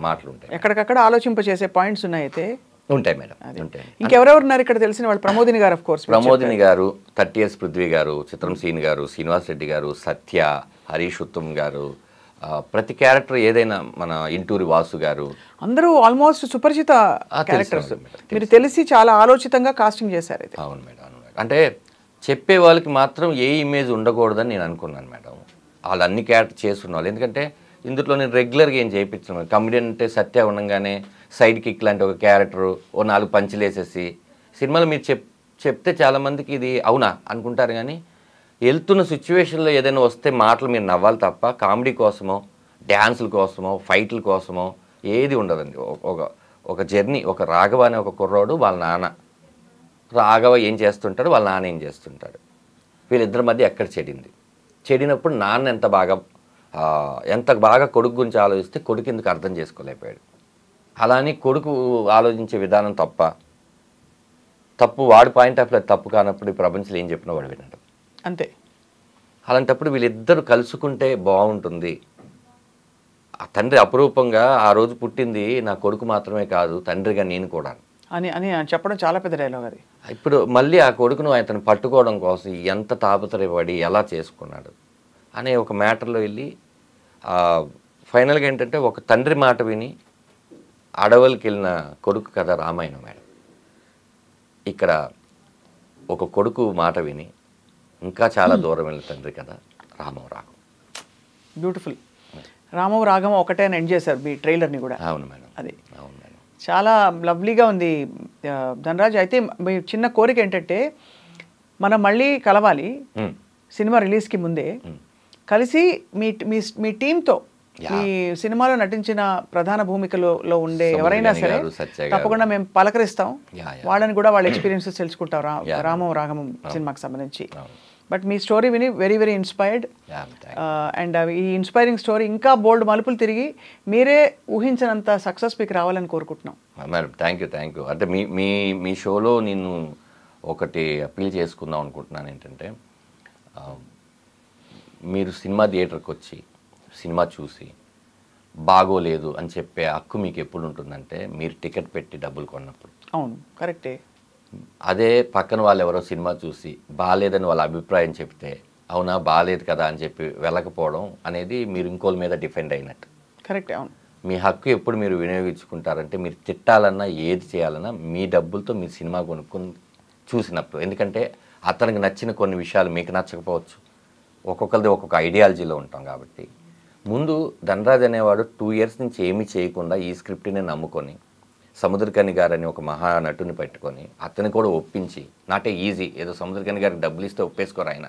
మాటలు ఉంటాయి. ఎక్కడికక్కడ ఆలోచింపచేసే పాయింట్స్ ఉన్నాయి అయితే ఉంటాయి మేడం, ఉంటాయి. ఇంకెవరెవరు ఉన్నారు ఇక్కడ తెలిసిన వాళ్ళు? ప్రమోదిని గారు, ఆఫ్ కోర్స్ ప్రమోదిని గారు, 30 years పృథ్వీ గారు, చిత్రం సీన్ గారు, శ్రీనివాస్ రెడ్డి గారు, సత్య, హరీష్ ఉత్తమ్ గారు, ప్రతి క్యారెక్టర్ ఏదైనా మన ఇంటూరి వాసు గారు, అందరూ ఆల్మోస్ట్ సుపరిచిత క్యారెక్టర్స్. మీరు తెలిసి చాలా ఆలోచితంగా కాస్టింగ్ చేశారు అయితే. అవును మేడం, అవును మేడం. అంటే చెప్పే వాళ్ళకి మాత్రం ఏ ఇమేజ్ ఉండకూడదని నేను అనుకున్నాను మేడం. వాళ్ళు అన్ని క్యారెక్టర్ చేస్తున్న వాళ్ళు, ఎందుకంటే ఇందులో నేను రెగ్యులర్గా ఏం చేయించాను. కమెడియన్ అంటే సత్య ఉండగానే సైడ్ కిక్ లాంటి ఒక క్యారెక్టరు, ఓ 4 పంచులు వేసేసి సినిమాలో మీరు చెప్తే చాలామందికి ఇది అవునా అనుకుంటారు. కానీ వెళ్తున్న సిచ్యువేషన్లో ఏదైనా వస్తే మాటలు మీరు నవ్వాలి తప్ప కామెడీ కోసమో డ్యాన్సుల కోసమో ఫైట్ల కోసమో ఏది ఉండదండి. ఒక జర్నీ, ఒక రాఘవ అనే ఒక కుర్రోడు, వాళ్ళ నాన్న రాఘవ ఏం చేస్తుంటాడు, వాళ్ళ నాన్న ఏం చేస్తుంటాడు, వీళ్ళిద్దరి మధ్య ఎక్కడ చెడినప్పుడు నాన్న ఎంత బాగా కొడుకు గురించి ఆలోచిస్తే కొడుకు ఎందుకు అర్థం చేసుకోలేకపోయాడు. అలానే కొడుకు ఆలోచించే విధానం తప్పు వాడి పాయింట్ ఆఫ్ వ్యూ తప్పు కానప్పుడు ఈ ప్రపంచంలో ఏం చెప్పినా వాడు వినడం అంతే. అలాంటప్పుడు వీళ్ళిద్దరు కలుసుకుంటే బాగుంటుంది. ఆ తండ్రి అపురూపంగా ఆ రోజు పుట్టింది నా కొడుకు మాత్రమే కాదు, తండ్రిగా నేను కూడా అని చెప్పడం చాలా పెద్ద డైలాగ్ అది. ఇప్పుడు మళ్ళీ ఆ కొడుకును అతను పట్టుకోవడం కోసం ఎంత తాపత్రయపడి ఎలా చేసుకున్నాడు అనే ఒక మ్యాటర్లో వెళ్ళి ఫైనల్గా ఏంటంటే ఒక తండ్రి మాట విని అడవులకి వెళ్ళిన కొడుకు కథ రామాయణం మేడం. ఇక్కడ ఒక కొడుకు మాట విని ఇంకా చాలా దూరం వెళ్ళిన తండ్రి కథ రామం రాఘవం. బ్యూటిఫుల్. రామం రాఘవం ఒకటే అని ఎండ్ చేశారు మీ ట్రైలర్ని కూడా. అవును మేడం, అది అవును మేడం, చాలా లవ్లీగా ఉంది ధనరాజ్. అయితే మీ చిన్న కోరిక ఏంటంటే మనం మళ్ళీ కలవాలి సినిమా రిలీజ్కి ముందే, కలిసి మీ టీంతో ఈ సినిమాలో నటించిన ప్రధాన భూమికలో ఉండే ఎవరైనా సరే తప్పకుండా మేము పలకరిస్తాం, వాళ్ళని కూడా వాళ్ళ ఎక్స్పీరియన్సెస్ తెలుసుకుంటాం రామం రాఘవం సినిమాకి సంబంధించి. బట్ మీ స్టోరీ విని వెరీ వెరీ ఇన్స్పైర్డ్. అండ్ ఈ ఇన్స్పైరింగ్ స్టోరీ ఇంకా బోల్డ్ మలుపులు తిరిగి మీరే ఊహించినంత సక్సెస్ మీకు రావాలని కోరుకుంటున్నాం. Madam thank you. అంటే మీ షోలో నేను ఒకటి అప్పీల్ చేసుకుందాం అనుకుంటున్నాను ఏంటంటే మీరు సినిమా థియేటర్కి వచ్చి సినిమా చూసి బాగోలేదు అని చెప్పే హక్కు మీకు ఎప్పుడు ఉంటుందంటే మీరు టికెట్ పెట్టి డబ్బులు కొన్నప్పుడు. అవును, కరెక్టే. అదే పక్కన వాళ్ళు ఎవరో సినిమా చూసి బాగాలేదని వాళ్ళ అభిప్రాయం చెప్తే అవునా బాగాలేదు కదా అని చెప్పి వెళ్ళకపోవడం అనేది మీరు ఇంకోళ్ళ మీద డిఫెండ్ అయినట్టు. కరెక్టే. అవును. మీ హక్కు ఎప్పుడు మీరు వినియోగించుకుంటారంటే మీరు తిట్టాలన్నా ఏది చేయాలన్నా మీ డబ్బులతో మీరు సినిమా కొనుక్కొని చూసినప్పుడు. ఎందుకంటే అతనికి నచ్చిన కొన్ని విషయాలు మీకు నచ్చకపోవచ్చు, ఒక్కొక్కరిది ఒక్కొక్క ఐడియాలజీలో ఉంటాం. కాబట్టి ముందు ధనరాజ్ అనేవాడు 2 years నుంచి ఏమీ చేయకుండా ఈ స్క్రిప్ట్ని నమ్ముకొని సముద్రకని గారని ఒక మహా నటుని పెట్టుకొని అతన్ని కూడా ఒప్పించి, నాటే ఈజీ, ఏదో సముద్రకని గారికి డబ్బులు ఇస్తే ఒప్పేసుకోరు ఆయన.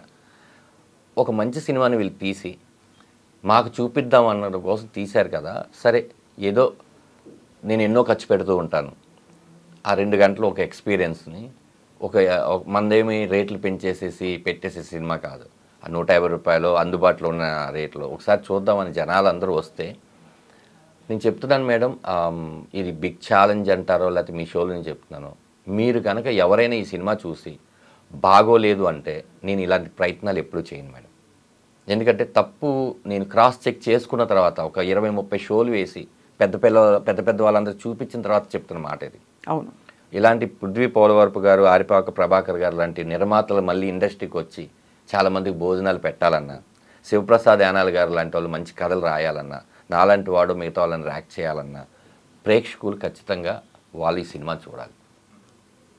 ఒక మంచి సినిమాని వీళ్ళు తీసి మాకు చూపిద్దాం అన్న కోసం తీశారు కదా, సరే ఏదో నేను ఎన్నో ఖర్చు పెడుతూ ఉంటాను, ఆ 2 గంటలు ఒక ఎక్స్పీరియన్స్ని మనదేమి రేట్లు పెంచేసేసి పెట్టేసే సినిమా కాదు, ఆ 150 రూపాయలు అందుబాటులో ఉన్న రేట్లో ఒకసారి చూద్దామని జనాలు అందరూ వస్తే, నేను చెప్తున్నాను మేడం, ఇది బిగ్ ఛాలెంజ్ అంటారో లేకపోతే మీ షోలో నేను చెప్తున్నాను, మీరు కనుక ఎవరైనా ఈ సినిమా చూసి బాగోలేదు అంటే నేను ఇలాంటి ప్రయత్నాలు ఎప్పుడూ చేయను మేడం. ఎందుకంటే తప్పు నేను క్రాస్ చెక్ చేసుకున్న తర్వాత ఒక 20-30 షోలు వేసి పెద్ద వాళ్ళందరూ చూపించిన తర్వాత చెప్తున్న మాట ఇది. అవును. ఇలాంటి పృథ్వీ పోలవరపు గారు, ఆరిపాక ప్రభాకర్ గారు లాంటి నిర్మాతలు మళ్ళీ ఇండస్ట్రీకి వచ్చి చాలామందికి భోజనాలు పెట్టాలన్నా, శివప్రసాద్ యానాల్ గారు లాంటి వాళ్ళు మంచి కథలు రాయాలన్నా, నాలాంటి వాడు మిగతా వాళ్ళని ర్యాక్ చేయాలన్నా ప్రేక్షకులు ఖచ్చితంగా వాళ్ళు ఈ సినిమా చూడాలి.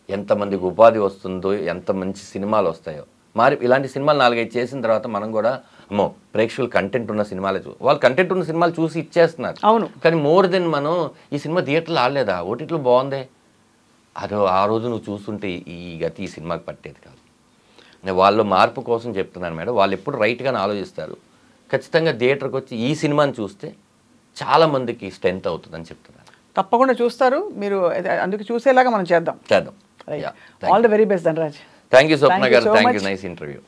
ఎంతమందికి ఉపాధి వస్తుందో, ఎంత మంచి సినిమాలు వస్తాయో. మరి ఇలాంటి సినిమాలు 4-5 చేసిన తర్వాత మనం కూడా అమ్మో ప్రేక్షకులు కంటెంట్ ఉన్న సినిమాలే వాళ్ళు కంటెంట్ ఉన్న సినిమాలు చూసి ఇచ్చేస్తున్నారు. అవును. కానీ మోర్ దెన్ మనం ఈ సినిమా థియేటర్లో ఆడలేదా, ఓటీటీలో బాగుందే, అదో ఆ రోజు నువ్వు చూస్తుంటే ఈ గతి ఈ సినిమాకి పట్టేది కాదు. వాళ్ళు మార్పు కోసం చెప్తున్నాను మేడం. వాళ్ళు ఎప్పుడు రైట్గానే ఆలోచిస్తారు. ఖచ్చితంగా థియేటర్కి వచ్చి ఈ సినిమాని చూస్తే చాలామందికి స్ట్రెంత్ అవుతుందని చెప్తున్నారు. తప్పకుండా చూస్తారు మీరు, అందుకు చూసేలాగా మనం చేద్దాం. చేద్దాం. All the very best Dhanraj. Thank you Swapna గారు. Thank you. Nice interview.